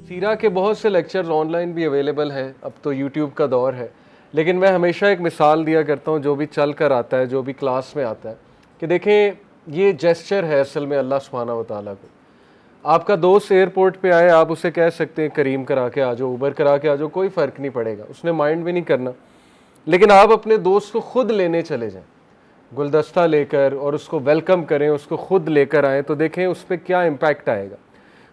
سیرہ کے بہت سے لیکچرز آن لائن بھی اویلیبل ہیں، اب تو یوٹیوب کا دور ہے، لیکن میں ہمیشہ ایک مثال دیا کرتا ہوں جو بھی چل کر آتا ہے، جو بھی کلاس میں آتا ہے، کہ دیکھیں یہ جیسچر ہے اصل میں اللہ سبحانہ و تعالیٰ کو۔ آپ کا دوست ایئرپورٹ پہ آئے، آپ اسے کہہ سکتے ہیں کریم کرا کے آ جاؤ، اوبر کرا کے آ جاؤ، کوئی فرق نہیں پڑے گا، اس نے مائنڈ بھی نہیں کرنا۔ لیکن آپ اپنے دوست کو خود لینے چلے جائیں گلدستہ لے کر اور اس کو ویلکم کریں، اس کو خود لے کر آئیں، تو دیکھیں اس پہ کیا امپیکٹ آئے گا۔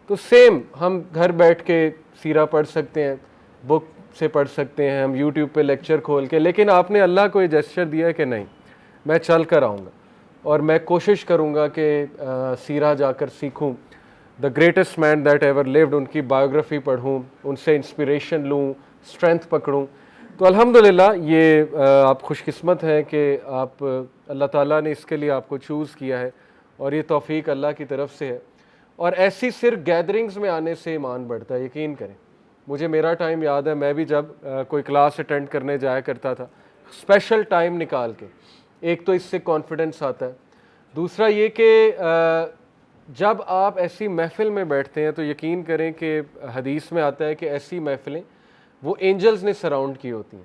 تو سیم ہم گھر بیٹھ کے سیرہ پڑھ سکتے ہیں، بک سے پڑھ سکتے ہیں، ہم یوٹیوب پہ لیکچر کھول کے، لیکن آپ نے اللہ کو یہ جیسچر دیا ہے کہ نہیں، میں چل کر آؤں گا اور میں کوشش کروں گا کہ سیرہ جا کر سیکھوں، the greatest man that ever lived, ان کی بایوگرافی پڑھوں، ان سے انسپریشن لوں، اسٹرینتھ پکڑوں۔ تو الحمدللہ یہ آپ خوش قسمت ہیں کہ آپ اللہ تعالیٰ نے اس کے لیے آپ کو چوز کیا ہے، اور یہ توفیق اللہ کی طرف سے ہے۔ اور ایسی صرف گیدرنگز میں آنے سے ایمان بڑھتا ہے، یقین کریں۔ مجھے میرا ٹائم یاد ہے، میں بھی جب کوئی کلاس اٹینڈ کرنے جایا کرتا تھا اسپیشل ٹائم نکال کے، ایک تو اس سے کانفیڈنس آتا ہے، دوسرا یہ کہ جب آپ ایسی محفل میں بیٹھتے ہیں تو یقین کریں کہ حدیث میں آتا ہے کہ ایسی محفلیں وہ اینجلز نے سراؤنڈ کی ہوتی ہیں،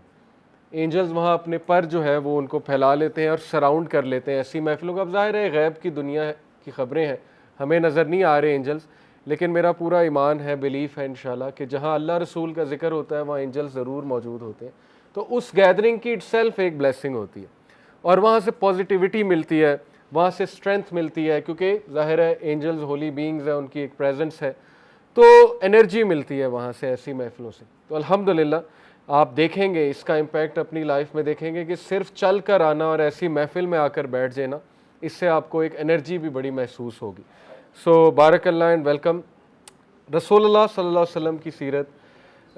اینجلز وہاں اپنے پر جو ہے وہ ان کو پھیلا لیتے ہیں اور سراؤنڈ کر لیتے ہیں ایسی محفلوں کو۔ اب ظاہر ہے غیب کی دنیا کی خبریں ہیں، ہمیں نظر نہیں آ رہے اینجلز، لیکن میرا پورا ایمان ہے، بلیف ہے انشاءاللہ کہ جہاں اللہ رسول کا ذکر ہوتا ہے وہاں اینجلز ضرور موجود ہوتے ہیں۔ تو اس گیدرنگ کی اٹ سیلف ایک بلیسنگ ہوتی ہے، اور وہاں سے پازیٹیوٹی ملتی ہے، وہاں سے اسٹرینتھ ملتی ہے، کیونکہ ظاہر ہے اینجلز ہولی بینگز ہیں، ان کی ایک پریزنس ہے، تو انرجی ملتی ہے وہاں سے ایسی محفلوں سے۔ تو الحمدللہ آپ دیکھیں گے اس کا امپیکٹ اپنی لائف میں، دیکھیں گے کہ صرف چل کر آنا اور ایسی محفل میں آ کر بیٹھ جانا، اس سے آپ کو ایک انرجی بھی بڑی محسوس ہوگی۔ سو بارک اللہ اینڈ ویلکم۔ رسول اللہ صلی اللہ علیہ وسلم کی سیرت،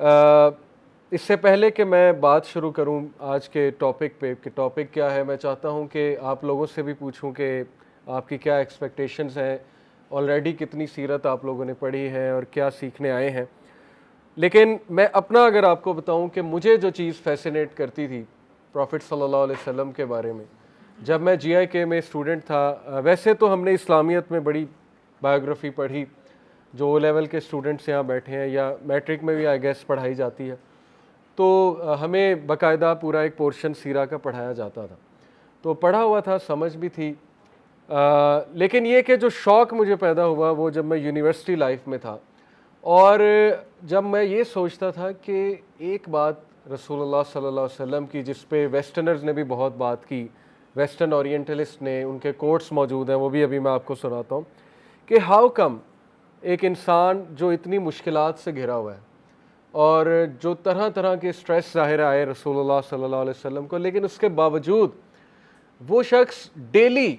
اس سے پہلے کہ میں بات شروع کروں آج کے ٹاپک پہ کہ ٹاپک کیا ہے، میں چاہتا ہوں کہ آپ لوگوں سے بھی پوچھوں کہ آپ کی کیا ایکسپیکٹیشنز ہیں، آلریڈی کتنی سیرت آپ لوگوں نے پڑھی ہے اور کیا سیکھنے آئے ہیں۔ لیکن میں اپنا اگر آپ کو بتاؤں کہ مجھے جو چیز فیسینیٹ کرتی تھی پروفٹ صلی اللہ علیہ وسلم کے بارے میں، جب میں جی آئی کے میں اسٹوڈنٹ تھا، ویسے تو ہم نے اسلامیت میں بڑی بایوگرافی پڑھی، جو او لیول کے اسٹوڈنٹس یہاں بیٹھے ہیں، یا میٹرک میں بھی آئی گیس پڑھائی جاتی ہے، تو ہمیں باقاعدہ پورا ایک پورشن سیرہ کا پڑھایا جاتا تھا، تو پڑھا ہوا تھا، سمجھ بھی تھی۔ لیکن یہ کہ جو شوق مجھے پیدا ہوا وہ جب میں یونیورسٹی لائف میں تھا، اور جب میں یہ سوچتا تھا کہ ایک بات رسول اللہ صلی اللہ علیہ وسلم کی جس پہ ویسٹرنرز نے بھی بہت بات کی، ویسٹرن اورینٹلسٹ نے، ان کے کوٹس موجود ہیں، وہ بھی ابھی میں آپ کو سناتا ہوں، کہ ہاؤ کم ایک انسان جو اتنی مشکلات سے گھرا ہوا ہے اور جو طرح طرح کے سٹریس ظاہر آئے رسول اللہ صلی اللہ علیہ وسلم کو، لیکن اس کے باوجود وہ شخص ڈیلی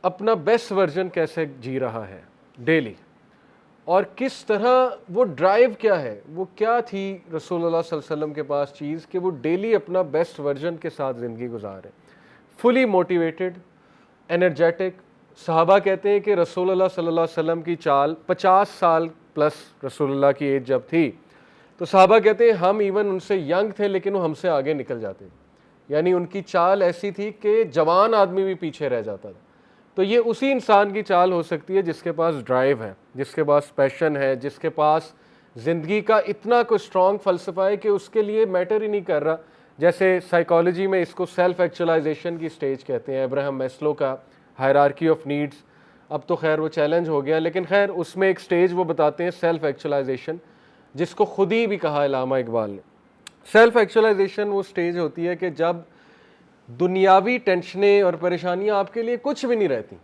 اپنا بیسٹ ورژن کیسے جی رہا ہے ڈیلی، اور کس طرح وہ ڈرائیو کیا ہے، وہ کیا تھی رسول اللہ صلی اللہ علیہ وسلم کے پاس چیز کہ وہ ڈیلی اپنا بیسٹ ورژن کے ساتھ زندگی گزارے، فلی موٹیویٹڈ، انرجیٹک۔ صحابہ کہتے ہیں کہ رسول اللہ صلی اللہ علیہ وسلم کی چال 50 سال پلس رسول اللہ کی ایج جب تھی، تو صحابہ کہتے ہیں ہم ایون ان سے ینگ تھے لیکن وہ ہم سے آگے نکل جاتے، یعنی ان کی چال ایسی تھی کہ جوان آدمی بھی پیچھے رہ جاتا تھا۔ تو یہ اسی انسان کی چال ہو سکتی ہے جس کے پاس ڈرائیو ہے، جس کے پاس پیشن ہے، جس کے پاس زندگی کا اتنا کوئی اسٹرانگ فلسفہ ہے کہ اس کے لیے میٹر ہی نہیں کر رہا، جیسے سائیکالوجی میں اس کو سیلف ایکچولائزیشن کی سٹیج کہتے ہیں، ابراہم میسلو کا ہائرارکی آف نیڈز، اب تو خیر وہ چیلنج ہو گیا، لیکن خیر اس میں ایک سٹیج وہ بتاتے ہیں سیلف ایکچولائزیشن، جس کو خود ہی بھی کہا علامہ اقبال نے۔ سیلف ایکچولائزیشن وہ سٹیج ہوتی ہے کہ جب دنیاوی ٹینشنیں اور پریشانیاں آپ کے لیے کچھ بھی نہیں رہتی،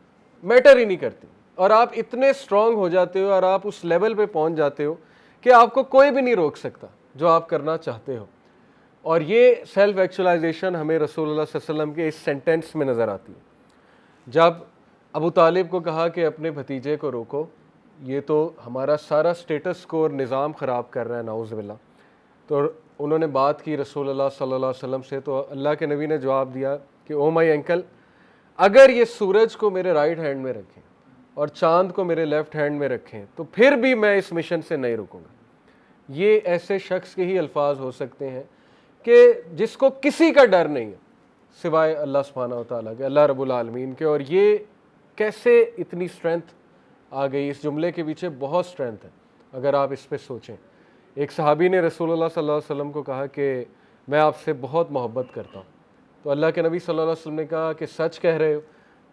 میٹر ہی نہیں کرتی، اور آپ اتنے اسٹرانگ ہو جاتے ہو اور آپ اس لیول پہ پہنچ جاتے ہو کہ آپ کو کوئی بھی نہیں روک سکتا جو آپ کرنا چاہتے ہو۔ اور یہ سیلف ایکچولائزیشن ہمیں رسول اللہ صلی اللہ علیہ وسلم کے اس سینٹینس میں نظر آتی ہے، جب ابو طالب کو کہا کہ اپنے بھتیجے کو روکو، یہ تو ہمارا سارا سٹیٹس کو اور نظام خراب کر رہا ہے نعوذ باللہ، تو انہوں نے بات کی رسول اللہ صلی اللہ علیہ وسلم سے، تو اللہ کے نبی نے جواب دیا کہ او مائی انکل، اگر یہ سورج کو میرے رائٹ ہینڈ میں رکھیں اور چاند کو میرے لیفٹ ہینڈ میں رکھیں تو پھر بھی میں اس مشن سے نہیں رکوں گا۔ یہ ایسے شخص کے ہی الفاظ ہو سکتے ہیں کہ جس کو کسی کا ڈر نہیں ہے سوائے اللہ سبحانہ و تعالیٰ کے، اللہ رب العالمین کے، اور یہ کیسے اتنی اسٹرینتھ آ گئی، اس جملے کے پیچھے بہت اسٹرینتھ ہے، اگر آپ اس پہ سوچیں. ایک صحابی نے رسول اللہ صلی اللہ علیہ وسلم کو کہا کہ میں آپ سے بہت محبت کرتا ہوں. تو اللہ کے نبی صلی اللہ علیہ وسلم نے کہا کہ سچ کہہ رہے ہو؟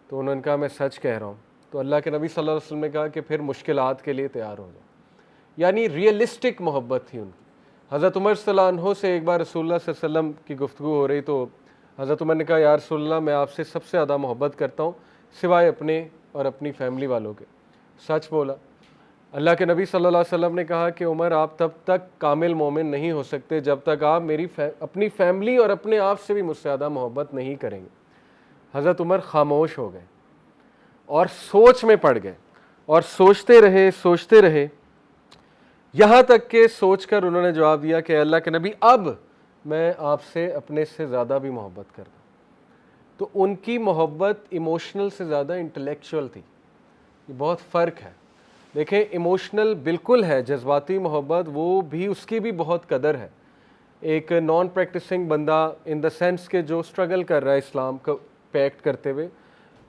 تو انہوں نے کہا میں سچ کہہ رہا ہوں. تو اللہ کے نبی صلی اللہ علیہ وسلم نے کہا کہ پھر مشکلات کے لیے تیار ہو جاؤ. یعنی ریئلسٹک محبت تھی ان کی. حضرت عمر صلی اللہ عنہ سے ایک بار رسول اللہ صلی اللہ علیہ وسلم کی گفتگو ہو رہی تو حضرت عمر نے کہا یا رسول اللہ میں آپ سے سب سے زیادہ محبت کرتا ہوں سوائے اپنے اور اپنی فیملی والوں کے. سچ بولا. اللہ کے نبی صلی اللہ علیہ وسلم نے کہا کہ عمر آپ تب تک کامل مومن نہیں ہو سکتے جب تک آپ اپنی فیملی اور اپنے آپ سے بھی مجھ سے زیادہ محبت نہیں کریں گے. حضرت عمر خاموش ہو گئے اور سوچ میں پڑ گئے اور سوچتے رہے یہاں تک کہ سوچ کر انہوں نے جواب دیا کہ اللہ کے نبی اب میں آپ سے اپنے سے زیادہ بھی محبت کرتا ہوں. تو ان کی محبت ایموشنل سے زیادہ انٹلیکچوئل تھی. یہ بہت فرق ہے. دیکھیں ایموشنل بالکل ہے, جذباتی محبت وہ بھی اس کی بھی بہت قدر ہے. ایک نان پریکٹسنگ بندہ ان دا سینس کہ جو اسٹرگل کر رہا ہے اسلام کو پیکٹ کرتے ہوئے,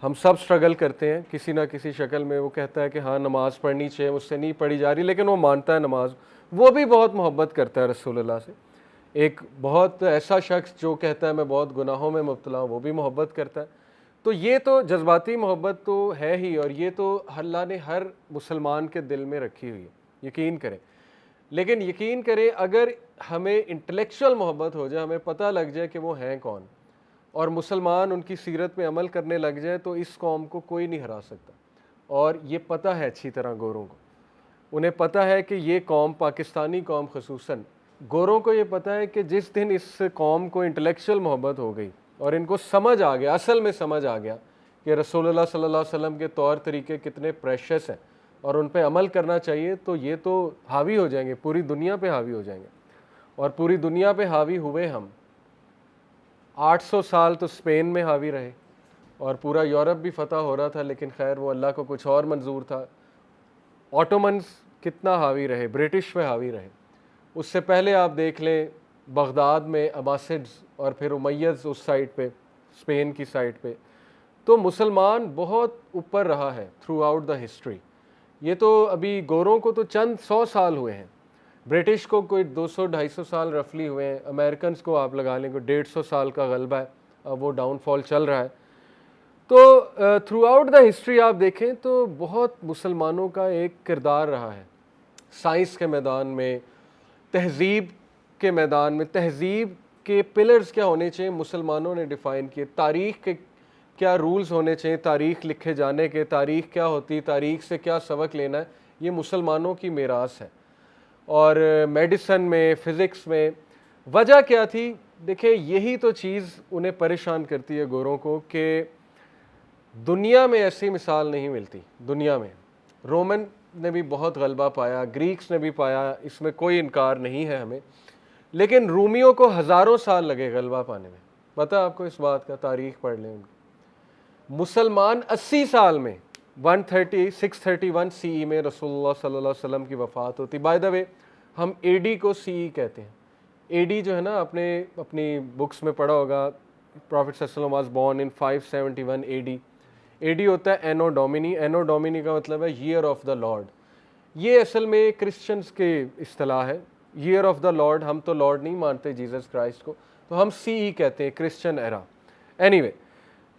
ہم سب اسٹرگل کرتے ہیں کسی نہ کسی شکل میں. وہ کہتا ہے کہ ہاں نماز پڑھنی چاہیے, مجھ سے نہیں پڑھی جا رہی, لیکن وہ مانتا ہے نماز. وہ بھی بہت محبت کرتا ہے رسول اللہ سے. ایک بہت ایسا شخص جو کہتا ہے میں بہت گناہوں میں مبتلا ہوں, وہ بھی محبت کرتا ہے. تو یہ تو جذباتی محبت تو ہے ہی, اور یہ تو اللہ نے ہر مسلمان کے دل میں رکھی ہوئی ہے, یقین کریں. لیکن یقین کریں اگر ہمیں انٹلیکچوئل محبت ہو جائے, ہمیں پتہ لگ جائے کہ وہ ہیں کون, اور مسلمان ان کی سیرت میں عمل کرنے لگ جائے, تو اس قوم کو کوئی نہیں ہرا سکتا. اور یہ پتہ ہے اچھی طرح گوروں کو, انہیں پتہ ہے کہ یہ قوم, پاکستانی قوم خصوصاً, گوروں کو یہ پتہ ہے کہ جس دن اس قوم کو انٹلیکچوئل محبت ہو گئی اور ان کو سمجھ آ گیا, اصل میں سمجھ آ گیا کہ رسول اللہ صلی اللہ علیہ وسلم کے طور طریقے کتنے پریشس ہیں اور ان پہ عمل کرنا چاہیے, تو یہ تو حاوی ہو جائیں گے, پوری دنیا پہ حاوی ہو جائیں گے. اور پوری دنیا پہ حاوی ہوئے ہم. 800 سال تو اسپین میں حاوی رہے اور پورا یورپ بھی فتح ہو رہا تھا, لیکن خیر وہ اللہ کو کچھ اور منظور تھا. آٹومنز کتنا حاوی رہے, برٹش پہ حاوی رہے. اس سے پہلے آپ دیکھ لیں بغداد میں عباسڈز اور پھر امیدز اس سائڈ پہ, اسپین کی سائڈ پہ. تو مسلمان بہت اوپر رہا ہے تھرو آؤٹ دا ہسٹری. یہ تو ابھی گوروں کو تو چند 100 سال ہوئے ہیں, برٹش کو کوئی 200-250 سال رفلی ہوئے ہیں, امریکنز کو آپ لگا لیں کوئی 150 سال کا غلبہ ہے, اب وہ ڈاؤن فال چل رہا ہے. تو تھرو آؤٹ دا ہسٹری آپ دیکھیں تو بہت مسلمانوں کا ایک کردار رہا ہے. سائنس کے میدان میں, تہذیب کے میدان میں, تہذیب کے پلرز کیا ہونے چاہیے مسلمانوں نے ڈیفائن کیے, تاریخ کے کیا رولز ہونے چاہیے تاریخ لکھے جانے کے, تاریخ کیا ہوتی, تاریخ سے کیا سبق لینا ہے, یہ مسلمانوں کی میراث ہے. اور میڈیسن میں, فزکس میں وجہ کیا تھی؟ دیکھیں یہی تو چیز انہیں پریشان کرتی ہے گوروں کو کہ دنیا میں ایسی مثال نہیں ملتی. دنیا میں رومن نے بھی بہت غلبہ پایا, گریکس نے بھی پایا, اس میں کوئی انکار نہیں ہے ہمیں, لیکن رومیوں کو ہزاروں سال لگے غلبہ پانے میں. پتہ آپ کو اس بات کا؟ تاریخ پڑھ لیں. مسلمان 80 سال میں 631 سی ای میں رسول اللہ صلی اللہ علیہ وسلم کی وفات ہوتی. بائی دا وے ہم اے ڈی کو سی ای کہتے ہیں. اے ڈی جو ہے نا, آپ نے اپنی بکس میں پڑھا ہوگا, پروفٹ صلی اللہ علیہ وسلم was born in 571 a D. A D ہوتا ہے اینو ڈومینی. اینو ڈومینی کا مطلب ہے ایئر آف دا لارڈ. یہ اصل میں کرسچنز کی اصطلاح ہے, ایئر آف دا لارڈ. ہم تو لارڈ نہیں مانتے جیزس کرائسٹ کو, تو ہم سی ای کہتے ہیں, کرسچن ایرا. اینی وے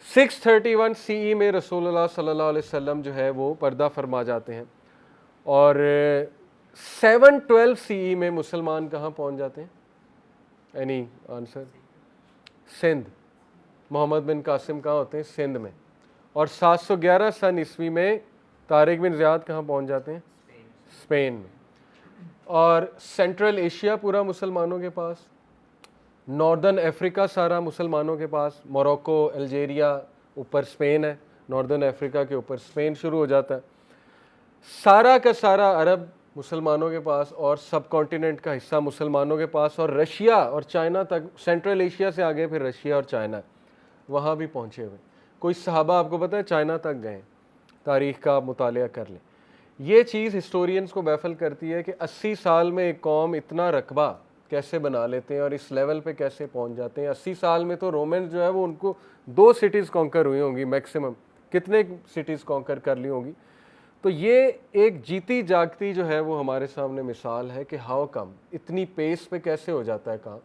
631 سی ای میں رسول اللہ صلی اللہ علیہ وسلم جو ہے وہ پردہ فرما جاتے ہیں, اور 712 سی ای میں مسلمان کہاں پہنچ جاتے ہیں؟ Any answer? سندھ. محمد بن قاسم کہاں ہوتے ہیں؟ سندھ میں. اور 711 سن عیسوی میں طارق بن زیاد کہاں پہنچ جاتے ہیں؟ اسپین میں. اور سینٹرل ایشیا پورا مسلمانوں کے پاس, ناردرن افریقہ سارا مسلمانوں کے پاس, موروکو, الجیریا, اوپر اسپین ہے, ناردرن افریقہ کے اوپر اسپین شروع ہو جاتا ہے. سارا کا سارا عرب مسلمانوں کے پاس, اور سب کانٹیننٹ کا حصہ مسلمانوں کے پاس, اور رشیا اور چائنا تک. سینٹرل ایشیا سے آگے پھر رشیا اور چائنا, وہاں بھی پہنچے ہوئے. کوئی صحابہ آپ کو پتہ ہے چائنا تک گئے, تاریخ کا مطالعہ کر لیں. یہ چیز ہسٹورینز کو بیفل کرتی ہے کہ 80 سال میں ایک قوم اتنا رقبہ کیسے بنا لیتے ہیں اور اس لیول پہ کیسے پہنچ جاتے ہیں. 80 سال میں تو رومنز جو ہے وہ ان کو 2 سٹیز کانکر ہوئی ہوں گی میکسیمم, کتنے سٹیز کانکر کر لی ہوں گی. تو یہ ایک جیتی جاگتی جو ہے وہ ہمارے سامنے مثال ہے کہ ہاؤ کم اتنی پیس پہ کیسے ہو جاتا ہے کام.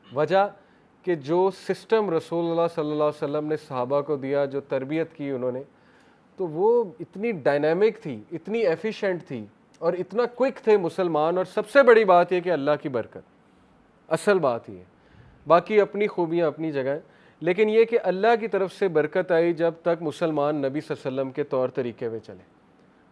وجہ کہ جو سسٹم رسول اللہ صلی اللہ علیہ وسلم نے صحابہ کو دیا, جو تربیت کی انہوں نے, تو وہ اتنی ڈائنامک تھی, اتنی ایفیشینٹ تھی اور اتنا کوئک تھے مسلمان. اور سب سے بڑی بات یہ کہ اللہ کی برکت, اصل بات یہ ہے. باقی اپنی خوبیاں اپنی جگہ, لیکن یہ کہ اللہ کی طرف سے برکت آئی جب تک مسلمان نبی صلی اللہ علیہ وسلم کے طور طریقے پہ چلے.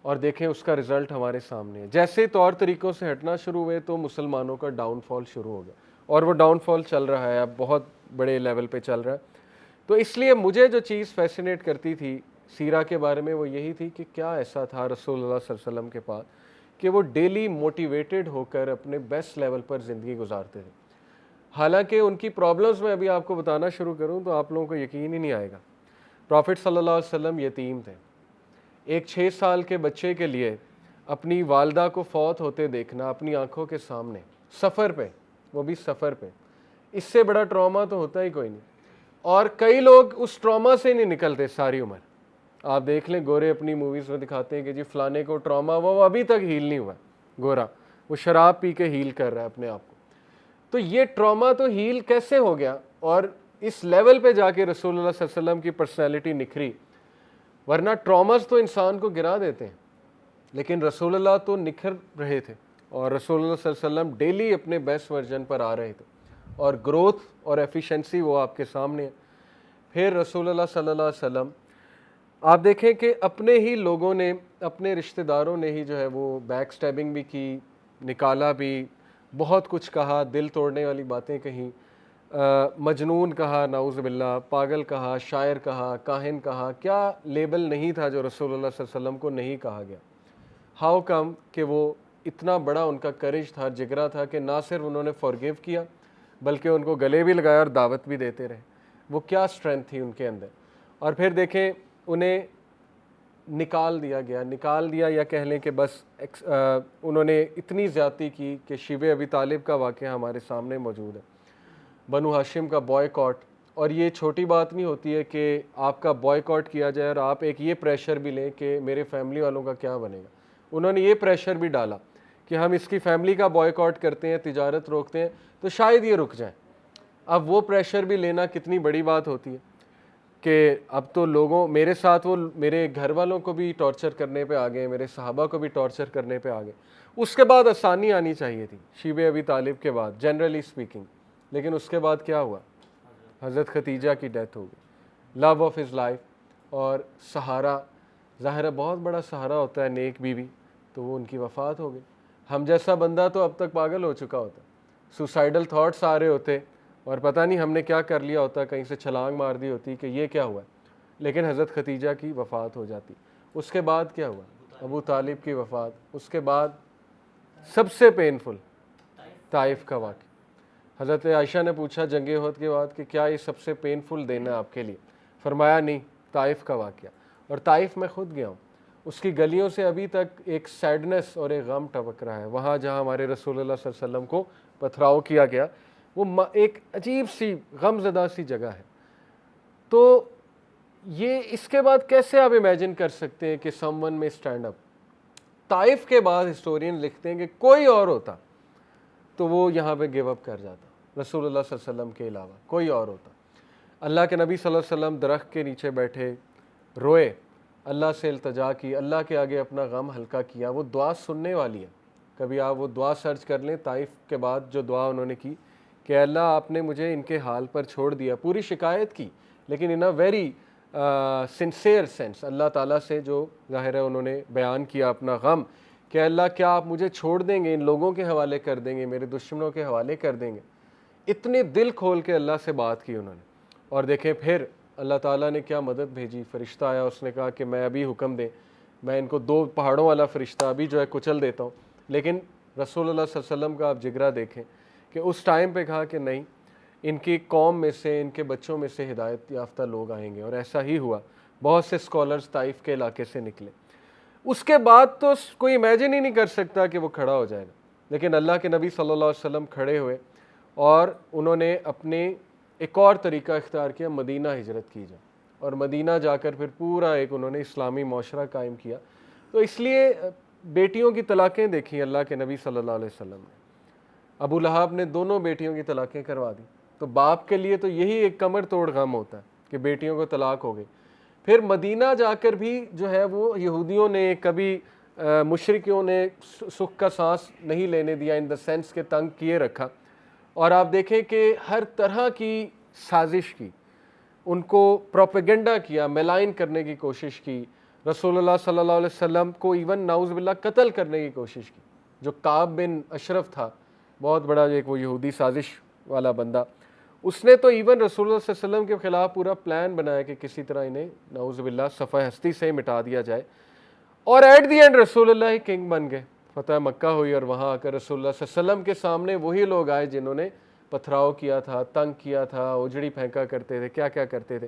اور دیکھیں اس کا رزلٹ ہمارے سامنے ہے. جیسے طور طریقوں سے ہٹنا شروع ہوئے تو مسلمانوں کا ڈاؤن فال شروع ہو گیا, اور وہ ڈاؤن فال چل رہا ہے, اب بہت بڑے لیول پہ چل رہا ہے. تو اس لیے مجھے جو چیز فیسینیٹ کرتی تھی سیرہ کے بارے میں وہ یہی تھی کہ کیا ایسا تھا رسول اللہ صلی اللہ علیہ وسلم کے پاس کہ وہ ڈیلی موٹیویٹڈ ہو کر اپنے بیسٹ لیول پر زندگی گزارتے تھے. حالانکہ ان کی پرابلمز میں ابھی آپ کو بتانا شروع کروں تو آپ لوگوں کو یقین ہی نہیں آئے گا. پروفٹ صلی اللہ علیہ وسلم یتیم تھے. ایک 6 سال کے بچے کے لیے اپنی والدہ کو فوت ہوتے دیکھنا اپنی آنکھوں کے سامنے, سفر پہ, وہ بھی سفر پہ, اس سے بڑا ٹراما تو ہوتا ہی کوئی نہیں. اور کئی لوگ اس ٹراما سے نہیں نکلتے ساری عمر. آپ دیکھ لیں گورے اپنی موویز میں دکھاتے ہیں کہ جی فلانے کو ٹراما وہ ابھی تک ہیل نہیں ہوا, گورا وہ شراب پی کے ہیل کر رہا ہے اپنے آپ کو. تو یہ ٹراما تو ہیل کیسے ہو گیا اور اس لیول پہ جا کے رسول اللہ صلی اللہ علیہ وسلم کی پرسنالٹی نکھری. ورنہ ٹراماز تو انسان کو گرا دیتے ہیں, لیکن رسول اللہ تو نکھر رہے تھے اور رسول اللہ صلی اللہ علیہ وسلم ڈیلی اپنے بیسٹ ورژن پر آ رہے تھے, اور گروتھ اور ایفیشنسی وہ آپ کے سامنے ہے. پھر رسول اللہ صلی اللہ علیہ وسلم آپ دیکھیں کہ اپنے ہی لوگوں نے, اپنے رشتہ داروں نے ہی جو ہے وہ بیک سٹیبنگ بھی کی, نکالا بھی, بہت کچھ کہا, دل توڑنے والی باتیں کہیں, مجنون کہا, نعوذ باللہ, پاگل کہا, شاعر کہا, کاہن کہا, کیا لیبل نہیں تھا جو رسول اللہ صلی اللہ علیہ وسلم کو نہیں کہا گیا. ہاؤ کم کہ وہ اتنا بڑا ان کا کریج تھا, جگرا تھا کہ نہ صرف انہوں نے فارگیو کیا بلکہ ان کو گلے بھی لگایا اور دعوت بھی دیتے رہے. وہ کیا اسٹرینتھ تھی ان کے اندر. اور پھر دیکھیں انہیں نکال دیا گیا, نکال دیا یا کہہ لیں کہ بس انہوں نے اتنی زیادتی کی کہ شیب ابی طالب کا واقعہ ہمارے سامنے موجود ہے, بنو ہاشم کا بوائے-کاٹ. اور یہ چھوٹی بات نہیں ہوتی ہے کہ آپ کا بوائے-کاٹ کیا جائے اور آپ ایک یہ پریشر بھی لیں کہ میرے فیملی والوں کا کیا بنے گا. انہوں نے یہ پریشر بھی ڈالا کہ ہم اس کی فیملی کا بوائے-کاٹ کرتے ہیں, تجارت روکتے ہیں تو شاید یہ رک جائیں. اب وہ پریشر بھی لینا کتنی بڑی بات ہوتی ہے کہ اب تو لوگوں میرے ساتھ وہ میرے گھر والوں کو بھی ٹارچر کرنے پہ آ گئے, میرے صحابہ کو بھی ٹارچر کرنے پہ آ گئے. اس کے بعد آسانی آنی چاہیے تھی شیب ابی طالب کے بعد, جنرلی اسپیکنگ. لیکن اس کے بعد کیا ہوا, حضرت ختیجہ کی ڈیتھ ہو گئی, لو آف ہز لائف. اور سہارا, ظاہر ہے بہت بڑا سہارا ہوتا ہے نیک بیوی, تو وہ ان کی وفات ہو گئی. ہم جیسا بندہ تو اب تک پاگل ہو چکا ہوتا, سوسائڈل تھاٹس آ رہے ہوتے اور پتہ نہیں ہم نے کیا کر لیا ہوتا, کہیں سے چھلانگ مار دی ہوتی کہ یہ کیا ہوا ہے. لیکن حضرت ختیجہ کی وفات ہو جاتی. اس کے بعد کیا ہوا, ابو طالب کی وفات. اس کے بعد سب سے پینفل طائف کا واقعہ. حضرت عائشہ نے پوچھا جنگ احد کے بعد کہ کیا یہ سب سے پینفل دن ہے آپ کے لیے, فرمایا نہیں, طائف کا واقعہ. اور طائف میں خود گیا ہوں, اس کی گلیوں سے ابھی تک ایک سیڈنس اور ایک غم ٹپک رہا ہے. وہاں جہاں ہمارے رسول اللہ صلی اللہ علیہ وسلم کو پتھراؤ کیا گیا, وہ ایک عجیب سی غم زدہ سی جگہ ہے. تو یہ اس کے بعد کیسے آپ امیجن کر سکتے ہیں کہ سم ون میں اسٹینڈ اپ. طائف کے بعد ہسٹورین لکھتے ہیں کہ کوئی اور ہوتا تو وہ یہاں پہ گیو اپ کر جاتا, رسول اللہ صلی اللہ علیہ وسلم کے علاوہ کوئی اور ہوتا. اللہ کے نبی صلی اللہ علیہ وسلم درخت کے نیچے بیٹھے, روئے, اللہ سے التجا کی, اللہ کے آگے اپنا غم ہلکا کیا. وہ دعا سننے والی ہے, کبھی آپ وہ دعا سرچ کر لیں. طائف کے بعد جو دعا انہوں نے کی کہ اللہ آپ نے مجھے ان کے حال پر چھوڑ دیا, پوری شکایت کی لیکن ان اے ویری سنسیئر سینس اللہ تعالیٰ سے, جو ظاہر ہے انہوں نے بیان کیا اپنا غم کہ اللہ کیا آپ مجھے چھوڑ دیں گے, ان لوگوں کے حوالے کر دیں گے, میرے دشمنوں کے حوالے کر دیں گے. اتنے دل کھول کے اللہ سے بات کی انہوں نے. اور دیکھیں پھر اللہ تعالیٰ نے کیا مدد بھیجی, فرشتہ آیا, اس نے کہا کہ میں ابھی حکم دیں, میں ان کو 2 پہاڑوں والا فرشتہ ابھی جو ہے کچل دیتا ہوں. لیکن رسول اللہ صلی اللہ علیہ وسلم کا آپ جگرا دیکھیں کہ اس ٹائم پہ کہا کہ نہیں, ان کی قوم میں سے, ان کے بچوں میں سے ہدایت یافتہ لوگ آئیں گے. اور ایسا ہی ہوا, بہت سے اسکالرز طائف کے علاقے سے نکلے. اس کے بعد تو کوئی امیجن ہی نہیں کر سکتا کہ وہ کھڑا ہو جائے گا. لیکن اللہ کے نبی صلی اللہ علیہ وسلم کھڑے ہوئے اور انہوں نے اپنے ایک اور طریقہ اختیار کیا, مدینہ ہجرت کی جائے, اور مدینہ جا کر پھر پورا ایک انہوں نے اسلامی معاشرہ قائم کیا. تو اس لیے بیٹیوں کی طلاقیں دیکھیں اللہ کے نبی صلی اللہ علیہ وسلم نے. ابو لہب نے دونوں بیٹیوں کی طلاقیں کروا دی. تو باپ کے لیے تو یہی ایک کمر توڑ غم ہوتا ہے کہ بیٹیوں کو طلاق ہو گئی. پھر مدینہ جا کر بھی جو ہے وہ یہودیوں نے کبھی مشرکیوں نے سکھ کا سانس نہیں لینے دیا، ان دا سینس کہ تنگ کیے رکھا. اور آپ دیکھیں کہ ہر طرح کی سازش کی، ان کو پروپیگنڈا کیا، میلائن کرنے کی کوشش کی. رسول اللہ صلی اللہ علیہ وسلم کو ایون نعوذ باللہ قتل کرنے کی کوشش کی. جو کعب بن اشرف تھا، بہت بڑا ایک وہ یہودی سازش والا بندہ، اس نے تو ایون رسول اللہ صلی اللہ علیہ وسلم کے خلاف پورا پلان بنایا کہ کسی طرح انہیں نعوذ باللہ صفحہ ہستی سے مٹا دیا جائے. اور ایٹ دی اینڈ رسول اللہ ہی کنگ بن گئے. فتح مکہ ہوئی اور وہاں آ کر رسول اللہ صلی اللہ علیہ وسلم کے سامنے وہی لوگ آئے جنہوں نے پتھراؤ کیا تھا، تنگ کیا تھا، اجڑی پھینکا کرتے تھے، کیا کیا کرتے تھے.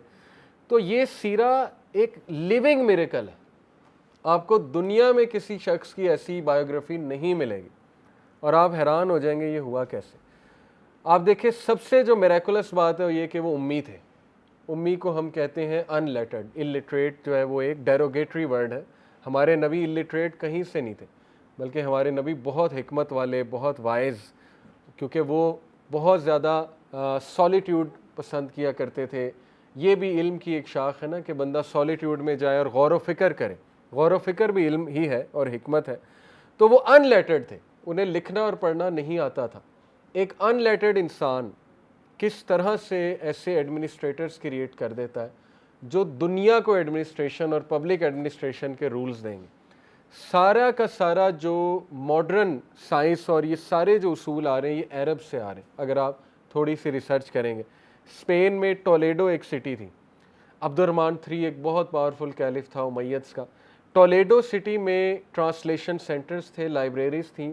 تو یہ سیرہ ایک لیونگ میریکل ہے. آپ کو دنیا میں کسی شخص کی ایسی بایوگرافی نہیں ملے گی اور آپ حیران ہو جائیں گے یہ ہوا کیسے. آپ دیکھیں سب سے جو میریکولس بات ہے وہ یہ کہ وہ امی تھے. امی کو ہم کہتے ہیں ان لیٹرڈ، الٹریٹ جو ہے وہ ایک ڈیروگیٹری ورڈ ہے. ہمارے نبی الٹریٹ کہیں سے نہیں تھے، بلکہ ہمارے نبی بہت حکمت والے، بہت وائز، کیونکہ وہ بہت زیادہ سولیٹیوڈ پسند کیا کرتے تھے. یہ بھی علم کی ایک شاخ ہے نا کہ بندہ سولیٹیوڈ میں جائے اور غور و فکر کرے. غور و فکر بھی علم ہی ہے اور حکمت ہے. تو وہ ان لیٹرڈ تھے، انہیں لکھنا اور پڑھنا نہیں آتا تھا. ایک ان لیٹرڈ انسان کس طرح سے ایسے ایڈمنسٹریٹرز کریٹ کر دیتا ہے جو دنیا کو ایڈمنسٹریشن اور پبلک ایڈمنسٹریشن کے رولز دیں گے. سارا کا سارا جو ماڈرن سائنس اور یہ سارے جو اصول آ رہے ہیں یہ عرب سے آ رہے ہیں. اگر آپ تھوڑی سی ریسرچ کریں گے، اسپین میں ٹولیڈو ایک سٹی تھی. عبد الرحمن III ایک بہت پاورفل کیلف تھا امیدز کا. ٹولیڈو سٹی میں ٹرانسلیشن سینٹرز تھے، لائبریریز تھیں.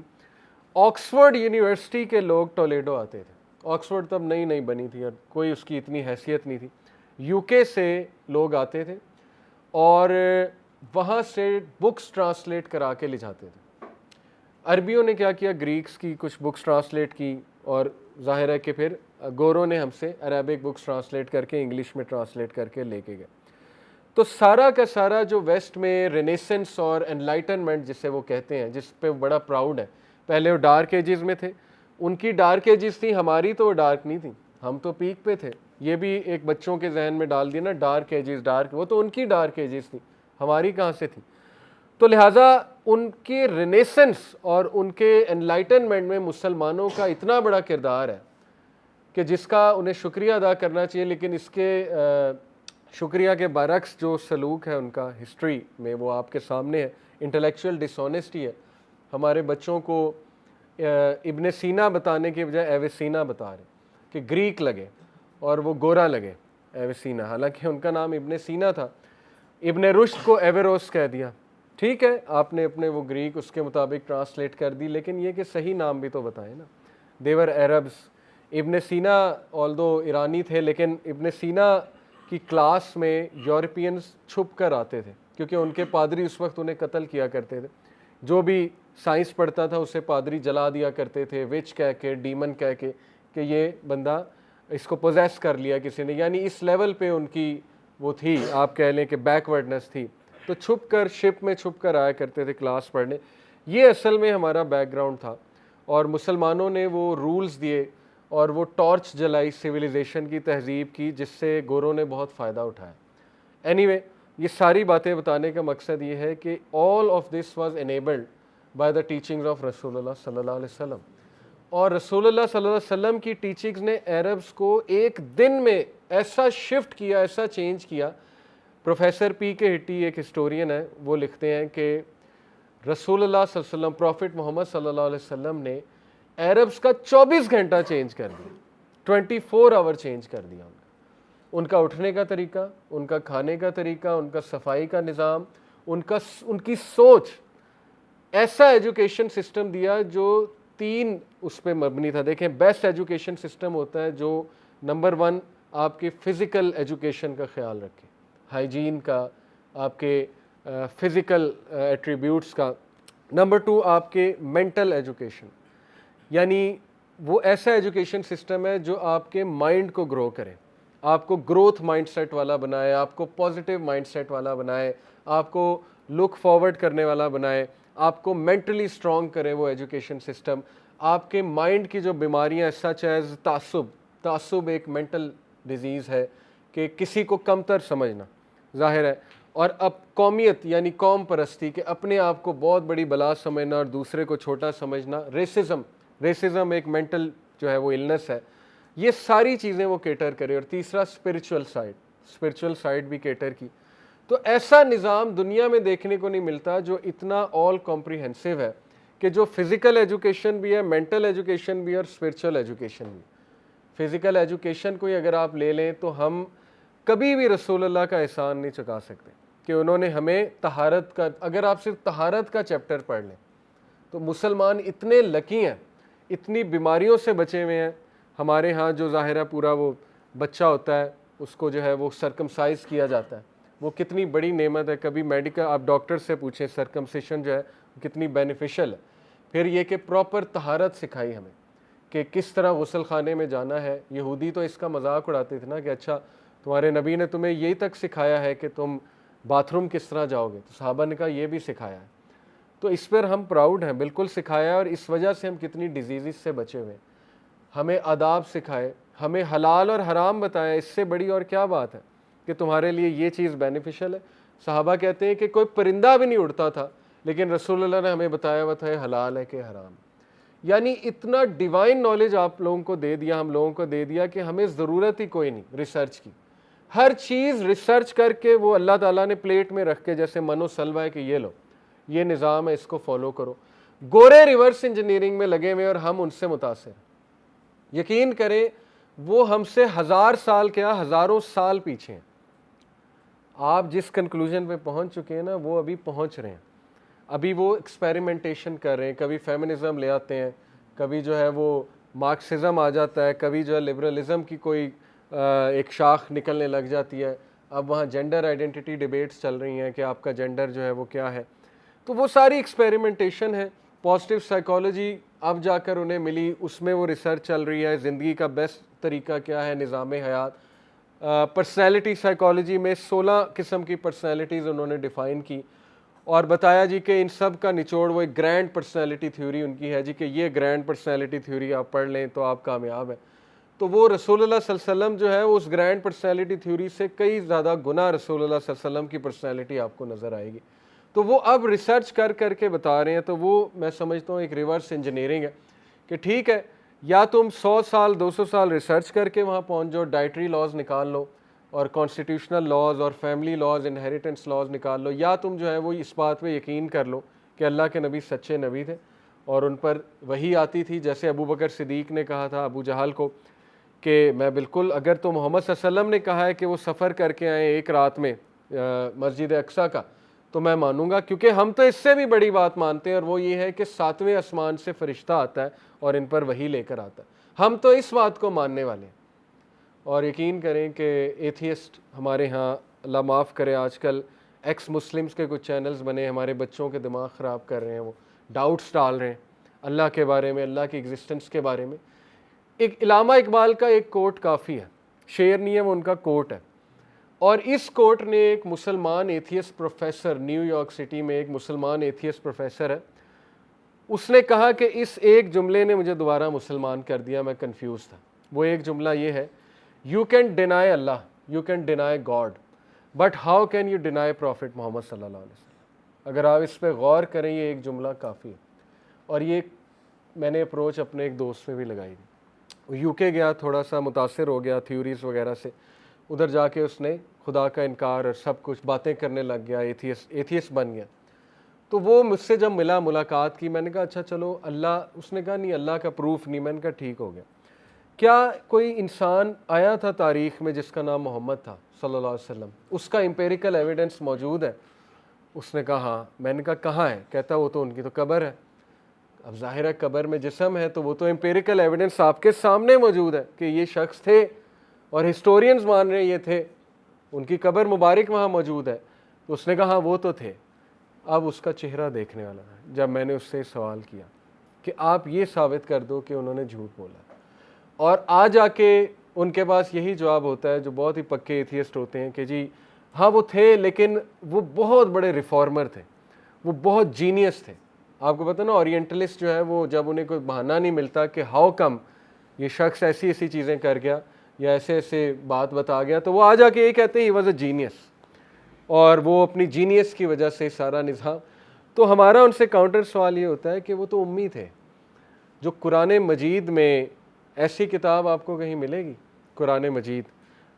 آکسفورڈ یونیورسٹی کے لوگ ٹولیڈو آتے تھے. آکسفورڈ تب نئی نئی بنی تھی اور کوئی اس کی اتنی حیثیت نہیں تھی. یو کے سے لوگ آتے تھے اور وہاں سے بکس ٹرانسلیٹ کرا کے لے جاتے تھے. عربیوں نے کیا کیا، گریکس کی کچھ بکس ٹرانسلیٹ کی اور ظاہر ہے کہ پھر گوروں نے ہم سے عربک بکس ٹرانسلیٹ کر کے انگلش میں ٹرانسلیٹ کر کے لے کے گئے. تو سارا کا سارا جو ویسٹ میں رینیسنس اور انلائٹنمنٹ جسے وہ کہتے ہیں، جس پہ بڑا پراؤڈ ہے. پہلے وہ ڈارک ایجز میں تھے، ان کی ڈارک ایجز تھیں، ہماری تو وہ ڈارک نہیں تھیں، ہم تو پیک پہ تھے. یہ بھی ایک بچوں کے ذہن میں ڈال دیا نا ڈارک ایجز، ڈارک، وہ تو ان کی ڈارک ایجز تھیں، ہماری کہاں سے تھی. تو لہٰذا ان کے رینیسنس اور ان کے انلائٹنمنٹ میں مسلمانوں کا اتنا بڑا کردار ہے کہ جس کا انہیں شکریہ ادا کرنا چاہیے. لیکن اس کے شکریہ کے برعکس جو سلوک ہے ان کا ہسٹری میں وہ آپ کے سامنے ہے. انٹلیکچوئل ڈس آنیسٹی ہے. ہمارے بچوں کو ابن سینا بتانے کے بجائے ایویسینا بتا رہے کہ گریک لگے اور وہ گورا لگے ایویسینا، حالانکہ ان کا نام ابن سینا تھا. ابن رشد کو ایویروس کہہ دیا. ٹھیک ہے، آپ نے اپنے وہ گریک اس کے مطابق ٹرانسلیٹ کر دی، لیکن یہ کہ صحیح نام بھی تو بتائیں نا. دیور عربس. ابن سینا آلدو ایرانی تھے، لیکن ابن سینا کی کلاس میں یورپینز چھپ کر آتے تھے کیونکہ ان کے پادری اس وقت انہیں قتل کیا کرتے تھے. جو بھی سائنس پڑھتا تھا اسے پادری جلا دیا کرتے تھے، وچ کہہ کے، ڈیمن کہہ کے کہ یہ بندہ اس کو پوزیس کر لیا کسی نے. یعنی اس لیول پہ ان کی وہ تھی، آپ کہہ لیں کہ بیکورڈنس تھی. تو چھپ کر، شپ میں چھپ کر آیا کرتے تھے کلاس پڑھنے. یہ اصل میں ہمارا بیک گراؤنڈ تھا. اور مسلمانوں نے وہ رولز دیے اور وہ ٹارچ جلائی سویلائزیشن کی، تہذیب کی، جس سے گوروں نے بہت فائدہ اٹھایا. اینی یہ ساری باتیں بتانے کا مقصد یہ ہے کہ all of this was enabled by the teachings of رسول اللہ صلی اللہ علیہ وسلم. اور رسول اللہ صلی اللہ علیہ وسلم کی ٹیچنگز نے عربس کو ایک دن میں ایسا شفٹ کیا، ایسا چینج کیا. پروفیسر پی کے ہٹی ایک ہسٹورین ہے، وہ لکھتے ہیں کہ رسول اللہ صلی اللہ علیہ وسلم، پروفٹ محمد صلی اللہ علیہ وسلم نے عربس کا 24 گھنٹہ چینج کر دیا، 24 آور چینج کر دیا. ان کا اٹھنے کا طریقہ، ان کا کھانے کا طریقہ، ان کا صفائی کا نظام، ان کی سوچ. ایسا ایجوکیشن سسٹم دیا جو 3 اس پہ مبنی تھا. دیکھیں بیسٹ ایجوکیشن سسٹم ہوتا ہے جو نمبر 1 آپ کے فزیکل ایجوکیشن کا خیال رکھے، ہائیجین کا، آپ کے فزیکل ایٹریبیوٹس کا. نمبر 2 آپ کے مینٹل ایجوکیشن، یعنی وہ ایسا ایجوکیشن سسٹم ہے جو آپ کے مائنڈ کو گرو کرے، آپ کو گروتھ مائنڈ سیٹ والا بنائے، آپ کو پازیٹیو مائنڈ سیٹ والا بنائے، آپ کو لک فارورڈ کرنے والا بنائے, آپ کو مینٹلی اسٹرانگ کرے وہ ایجوکیشن سسٹم. آپ کے مائنڈ کی جو بیماریاں سچ ایز تعصب ایک مینٹل ڈیزیز ہے کہ کسی کو کمتر سمجھنا ظاہر ہے, اور اب قومیت یعنی قوم پرستی کہ اپنے آپ کو بہت بڑی بلا سمجھنا اور دوسرے کو چھوٹا سمجھنا, ریسزم ایک مینٹل جو ہے وہ النس ہے. یہ ساری چیزیں وہ کیٹر کرے. اور تیسرا اسپرچول سائڈ بھی کیٹر کی. تو ایسا نظام دنیا میں دیکھنے کو نہیں ملتا جو اتنا آل کمپریہنسو ہے کہ جو فزیکل ایجوکیشن بھی ہے, مینٹل ایجوکیشن بھی اور اسپرچول ایجوکیشن بھی. فزیکل ایجوکیشن کو ہی اگر آپ لے لیں تو ہم کبھی بھی رسول اللہ کا احسان نہیں چکا سکتے کہ انہوں نے ہمیں طہارت کا, اگر آپ صرف طہارت کا چیپٹر پڑھ لیں تو مسلمان اتنے لکی ہیں, اتنی بیماریوں سے بچے ہوئے ہیں. ہمارے ہاں جو ظاہرہ پورا وہ بچہ ہوتا ہے اس کو جو ہے وہ سرکمسائز کیا جاتا ہے, وہ کتنی بڑی نعمت ہے. کبھی میڈیکل آپ ڈاکٹر سے پوچھیں سرکمسیشن جو ہے کتنی بینیفیشل ہے. پھر یہ کہ پراپر طہارت سکھائی ہمیں کہ کس طرح غسل خانے میں جانا ہے. یہودی تو اس کا مذاق اڑاتے تھے نا کہ اچھا تمہارے نبی نے تمہیں یہی تک سکھایا ہے کہ تم باتھ روم کس طرح جاؤ گے, تو صحابہ نے کہا یہ بھی سکھایا ہے. تو اس پر ہم پراؤڈ ہیں, بالکل سکھایا ہے, اور اس وجہ سے ہم کتنی ڈیزیزز سے بچے ہوئے. ہمیں آداب سکھائے, ہمیں حلال اور حرام بتایا. اس سے بڑی اور کیا بات ہے کہ تمہارے لیے یہ چیز بینیفیشل ہے. صحابہ کہتے ہیں کہ کوئی پرندہ بھی نہیں اڑتا تھا لیکن رسول اللہ نے ہمیں بتایا ہوا تھا حلال ہے کہ حرام. یعنی اتنا ڈیوائن نالج آپ لوگوں کو دے دیا, ہم لوگوں کو دے دیا کہ ہمیں ضرورت ہی کوئی نہیں ریسرچ کی. ہر چیز ریسرچ کر کے وہ اللہ تعالیٰ نے پلیٹ میں رکھ کے جیسے منو سلوا ہے کہ یہ لو, یہ نظام ہے, اس کو فالو کرو. گورے ریورس انجینئرنگ میں لگے ہوئے اور ہم ان سے متاثر. یقین کریں وہ ہم سے 1000 سال کیا ہزاروں سال پیچھے ہیں. آپ جس کنکلوژن پہ پہنچ چکے ہیں نا وہ ابھی پہنچ رہے ہیں. ابھی وہ ایکسپیریمنٹیشن کر رہے ہیں, کبھی فیمنزم لے آتے ہیں, کبھی جو ہے وہ مارکسزم آ جاتا ہے, کبھی جو ہے لبرلزم کی کوئی ایک شاخ نکلنے لگ جاتی ہے. اب وہاں جینڈر آئیڈینٹی ڈیبیٹس چل رہی ہیں کہ آپ کا جینڈر جو ہے وہ کیا ہے. تو وہ ساری ایکسپیریمنٹیشن ہے. پازیٹیو سائیکالوجی اب جا کر انہیں ملی, اس میں وہ ریسرچ چل رہی ہے زندگی کا بیسٹ طریقہ کیا ہے, نظام حیات. پرسنالٹی سائیکالوجی میں 16 قسم کی پرسنالٹیز انہوں نے ڈیفائن کی اور بتایا جی کہ ان سب کا نچوڑ وہ ایک گرینڈ پرسنالٹی تھیوری ان کی ہے جی کہ یہ گرینڈ پرسنالٹی تھیوری آپ پڑھ لیں تو آپ کامیاب ہیں. تو وہ رسول اللہ صلی اللہ علیہ وسلم جو ہے اس گرینڈ پرسنالٹی تھیوری سے کئی زیادہ گنا رسول اللہ صلی اللہ علیہ وسلم کی پرسنالٹی آپ کو نظر آئے گی. تو وہ اب ریسرچ کر کے بتا رہے ہیں. تو وہ میں سمجھتا ہوں ایک ریورس انجینئرنگ ہے کہ ٹھیک ہے یا تم 100 سال 200 سال ریسرچ کر کے وہاں پہنچ جاؤ, ڈائٹری لاز نکال لو اور کانسٹیٹیوشنل لاز اور فیملی لاز, انہیریٹنس لاز نکال لو, یا تم جو ہے وہ اس بات پہ یقین کر لو کہ اللہ کے نبی سچے نبی تھے اور ان پر وحی آتی تھی. جیسے ابو بکر صدیق نے کہا تھا ابو جہل کو کہ میں بالکل, اگر تو محمد صلی اللہ علیہ وسلم نے کہا ہے کہ وہ سفر کر کے آئے ایک رات میں مسجد اقصیٰ کا تو میں مانوں گا, کیونکہ ہم تو اس سے بھی بڑی بات مانتے ہیں اور وہ یہ ہے کہ 7ویں آسمان سے فرشتہ آتا ہے اور ان پر وحی لے کر آتا ہے. ہم تو اس بات کو ماننے والے ہیں. اور یقین کریں کہ ایتھیسٹ ہمارے ہاں, اللہ معاف کرے, آج کل ایکس مسلمز کے کچھ چینلز بنے, ہمارے بچوں کے دماغ خراب کر رہے ہیں, وہ ڈاؤٹس ڈال رہے ہیں اللہ کے بارے میں, اللہ کی ایگزسٹنس کے بارے میں. ایک علامہ اقبال کا ایک کوٹ کافی ہے, شعر نہیں ہے وہ ان کا کوٹ ہے, اور اس کوٹ نے ایک مسلمان atheist professor, new York city میں ایک مسلمان ایتھیسٹ پروفیسر ہے, اس نے کہا کہ اس ایک جملے نے مجھے دوبارہ مسلمان کر دیا, میں کنفیوز تھا. وہ ایک جملہ یہ ہے, you can deny Allah, you can deny God, but how can you deny prophet Muhammad صلی اللہ علیہ وسلم. اگر آپ اس پہ غور کریں یہ ایک جملہ کافی ہے. اور یہ میں نے اپروچ اپنے ایک دوست میں بھی لگائی تھی. وہ یو کے گیا, تھوڑا سا متاثر ہو گیا تھیوریز وغیرہ سے, ادھر جا کے اس نے خدا کا انکار اور سب کچھ باتیں کرنے لگ گیا, ایتھیسٹ بن گیا. تو وہ مجھ سے جب ملا, ملاقات کی, میں نے کہا اچھا چلو اللہ, اس نے کہا نہیں اللہ کا پروف نہیں. میں نے کہا ٹھیک ہو گیا. کیا کوئی انسان آیا تھا تاریخ میں جس کا نام محمد تھا صلی اللہ علیہ وسلم, اس کا امپیریکل ایویڈنس موجود ہے؟ اس نے کہا ہاں. میں نے کہا کہاں ہے؟ کہتا وہ تو ان کی تو قبر ہے. اب ظاہر ہے قبر میں جسم ہے تو وہ تو امپیریکل ایویڈنس آپ کے سامنے موجود ہے کہ یہ شخص تھے, اور ہسٹورینز مان رہے ہیں یہ تھے, ان کی قبر مبارک وہاں موجود ہے. تو اس نے کہا ہاں وہ تو تھے. اب اس کا چہرہ دیکھنے والا ہے جب میں نے اس سے سوال کیا کہ آپ یہ ثابت کر دو کہ انہوں نے جھوٹ بولا, اور آ جا کے ان کے پاس یہی جواب ہوتا ہے جو بہت ہی پکے ایتھیسٹ ہوتے ہیں کہ جی ہاں وہ تھے لیکن وہ بہت بڑے ریفارمر تھے, وہ بہت جینیس تھے. آپ کو پتہ نا اورینٹلسٹ جو ہے وہ جب انہیں کوئی بہانہ نہیں ملتا کہ ہاؤ کم یہ شخص ایسی ایسی چیزیں کر گیا یا ایسے ایسے بات بتا گیا, تو وہ آ جا کے یہ کہتے ہیں ہی واز اے جینیس, اور وہ اپنی جینیس کی وجہ سے سارا نظام. تو ہمارا ان سے کاؤنٹر سوال یہ ہوتا ہے کہ وہ تو امی تھے. جو قرآن مجید میں ایسی کتاب آپ کو کہیں ملے گی؟ قرآن مجید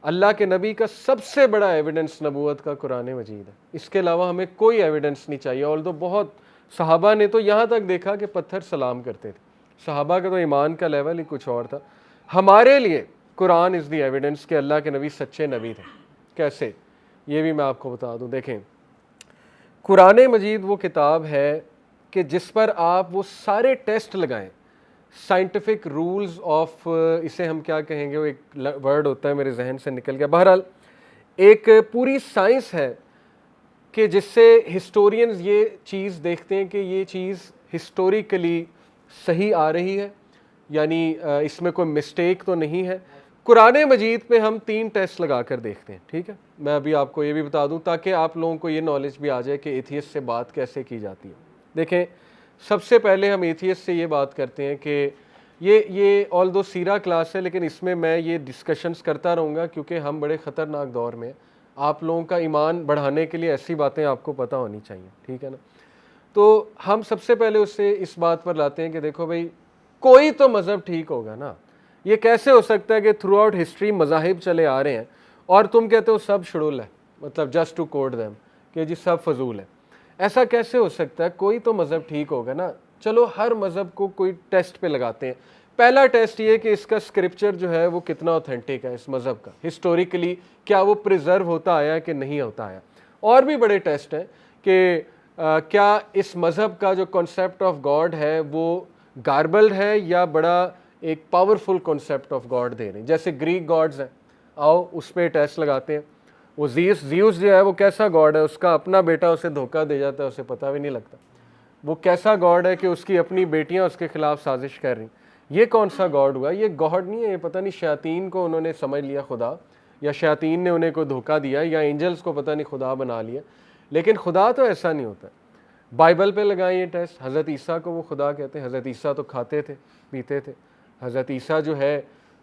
اللہ کے نبی کا سب سے بڑا ایویڈنس نبوت کا قرآن مجید ہے, اس کے علاوہ ہمیں کوئی ایویڈنس نہیں چاہیے. although بہت صحابہ نے تو یہاں تک دیکھا کہ پتھر سلام کرتے تھے, صحابہ کا تو ایمان کا لیول ہی کچھ اور تھا. ہمارے لیے قرآن از دی ایویڈنس کہ اللہ کے نبی سچے نبی تھے. کیسے؟ یہ بھی میں آپ کو بتا دوں. دیکھیں, قرآن مجید وہ کتاب ہے کہ جس پر آپ وہ سارے ٹیسٹ لگائیں, سائنٹیفک رولز آف, اسے ہم کیا کہیں گے, وہ ایک ورڈ ہوتا ہے میرے ذہن سے نکل گیا, بہرحال ایک پوری سائنس ہے کہ جس سے ہسٹورینز یہ چیز دیکھتے ہیں کہ یہ چیز ہسٹوریکلی صحیح آ رہی ہے, یعنی اس میں کوئی مسٹیک تو نہیں ہے. قرآن مجید پہ ہم 3 ٹیسٹ لگا کر دیکھتے ہیں. ٹھیک ہے, میں ابھی آپ کو یہ بھی بتا دوں تاکہ آپ لوگوں کو یہ نالج بھی آ جائے کہ ایتھیسٹ سے بات کیسے کی جاتی ہے. دیکھیں, سب سے پہلے ہم ایتھیسٹ سے یہ بات کرتے ہیں کہ یہ although سیرہ کلاس ہے لیکن اس میں یہ ڈسکشنز کرتا رہوں گا کیونکہ ہم بڑے خطرناک دور میں ہیں. آپ لوگوں کا ایمان بڑھانے کے لیے ایسی باتیں آپ کو پتہ ہونی چاہیے. ٹھیک ہے نا؟ تو ہم سب سے پہلے اس سے اس بات پر لاتے ہیں کہ دیکھو بھائی, کوئی تو مذہب ٹھیک ہوگا نا. یہ کیسے ہو سکتا ہے کہ تھرو آؤٹ ہسٹری مذاہب چلے آ رہے ہیں اور تم کہتے ہو سب شڑول ہے, مطلب جسٹ ٹو کوٹ دیم کہ جی سب فضول ہے. ایسا کیسے ہو سکتا ہے؟ کوئی تو مذہب ٹھیک ہوگا نا. چلو ہر مذہب کو کوئی ٹیسٹ پہ لگاتے ہیں. پہلا ٹیسٹ یہ کہ اس کا اسکرپچر جو ہے وہ کتنا اوتھینٹک ہے, اس مذہب کا ہسٹوریکلی کیا وہ پریزرو ہوتا آیا کہ نہیں ہوتا آیا. اور بھی بڑے ٹیسٹ ہیں کہ کیا اس مذہب کا جو کانسیپٹ آف گاڈ ہے وہ گاربلڈ ہے یا بڑا ایک powerful concept of God they رہے ہیں. جیسے گریک گاڈز ہیں, آؤ اس پہ ٹیسٹ لگاتے ہیں. وہ زیوس جو ہے وہ کیسا گاڈ ہے؟ اس کا اپنا بیٹا اسے دھوکہ دے جاتا ہے, اسے پتہ بھی نہیں لگتا. وہ کیسا گاڈ ہے کہ اس کی اپنی بیٹیاں اس کے خلاف سازش کر رہی. یہ کون سا گاڈ ہوا؟ یہ گاڈ نہیں ہے, یہ پتہ نہیں شیاطین کو انہوں نے سمجھ لیا خدا, یا شیاطین نے انہیں کو دھوکہ دیا, یا اینجلز کو پتہ نہیں خدا بنا لیا. لیکن خدا تو ایسا نہیں ہوتا. بائبل پہ لگائیں یہ ٹیسٹ. حضرت عیسیٰ کو وہ خدا کہتے ہیں. حضرت عیسیٰ تو کھاتے تھے پیتے تھے. حضرت عیسیٰ جو ہے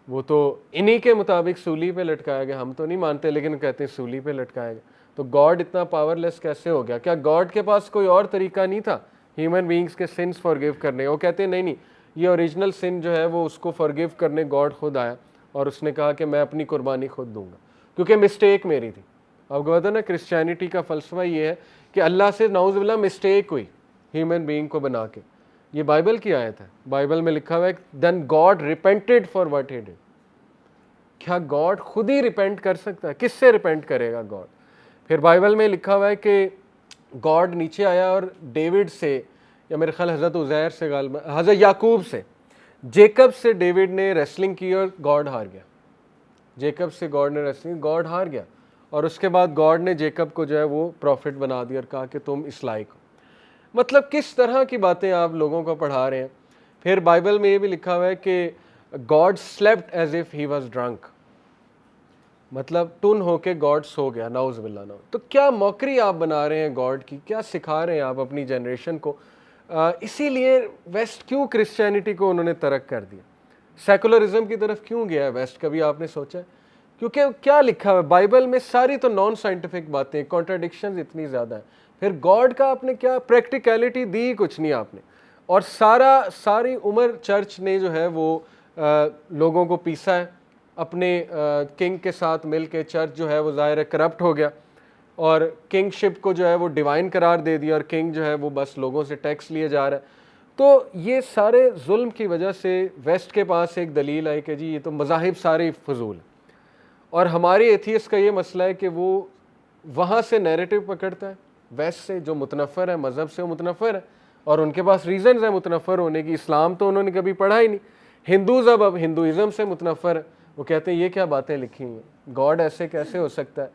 وہ تو انہی کے مطابق سولی پہ لٹکایا گیا. ہم تو نہیں مانتے لیکن کہتے ہیں سولی پہ لٹکایا گیا. تو گاڈ اتنا پاور لیس کیسے ہو گیا؟ کیا گاڈ کے پاس کوئی اور طریقہ نہیں تھا ہیومن بینگز کے سنس فارگیو کرنے؟ وہ کہتے ہیں نہیں, یہ اوریجنل سن جو ہے وہ اس کو فارگیو کرنے گاڈ خود آیا اور اس نے کہا کہ میں اپنی قربانی خود دوں گا کیونکہ مسٹیک میری تھی. آپ کو پتا نا کرسچینٹی کا فلسفہ یہ ہے کہ اللہ سے نعوذ باللہ مسٹیک ہوئی ہیومن بینگ کو بنا کے. یہ بائبل کی آیت ہے, بائبل میں لکھا ہوا ہے then God repented for what he did. کیا گاڈ خود ہی ریپینٹ کر سکتا ہے؟ کس سے ریپینٹ کرے گا گاڈ؟ پھر بائبل میں لکھا ہوا ہے کہ گاڈ نیچے آیا اور ڈیوڈ سے, یا میرے خیال حضرت عزیر سے, حضرت یعقوب سے, جیکب سے ڈیوڈ نے ریسلنگ کی اور گاڈ ہار گیا. جیکب سے گاڈ نے ریسلنگ, گاڈ ہار گیا, اور اس کے بعد گاڈ نے جیکب کو جو ہے وہ پروفٹ بنا دیا اور کہا کہ تم اس لائق ہو. مطلب کس طرح کی باتیں آپ لوگوں کو پڑھا رہے ہیں. پھر بائبل میں یہ بھی لکھا ہوا ہے کہ God slept as if he was drink, مطلب ٹن ہو کے گاڈ سو گیا, نعوذ باللہ نعوذ. تو کیا موکری آپ بنا رہے ہیں گاڈ کی, کیا سکھا رہے ہیں آپ اپنی جنریشن کو. اسی لیے ویسٹ کیوں کرسچینٹی کو انہوں نے ترک کر دیا, سیکولرزم کی طرف کیوں گیا ہے ویسٹ, کبھی آپ نے سوچا ہے؟ کیونکہ کیا لکھا ہوا ہے بائبل میں, ساری تو نان سائنٹیفک باتیں, کانٹراڈکشنز اتنی زیادہ ہیں. پھر گاڈ کا آپ نے کیا پریکٹیکلٹی دی؟ کچھ نہیں آپ نے. اور ساری عمر چرچ نے جو ہے وہ لوگوں کو پیسا ہے اپنے کنگ کے ساتھ مل کے. چرچ جو ہے وہ ظاہر ہے کرپٹ ہو گیا اور کنگ شپ کو جو ہے وہ ڈیوائن قرار دے دیا, اور کنگ جو ہے وہ بس لوگوں سے ٹیکس لیے جا رہا ہے. تو یہ سارے ظلم کی وجہ سے ویسٹ کے پاس ایک دلیل آئی کہ جی یہ تو مذاہب سارے فضول ہیں. اور ہمارے ایتھیسٹ کا یہ مسئلہ ہے کہ وہ وہاں سے نیریٹو پکڑتا ہے, ویسٹ سے جو متنفر ہے مذہب سے, وہ متنفر ہے اور ان کے پاس ریزنز ہیں متنفر ہونے کی. اسلام تو انہوں نے کبھی پڑھا ہی نہیں. ہندوز اب ہندوازم سے متنفر ہے, وہ کہتے ہیں یہ کیا باتیں لکھی ہیں, گاڈ ایسے کیسے ہو سکتا ہے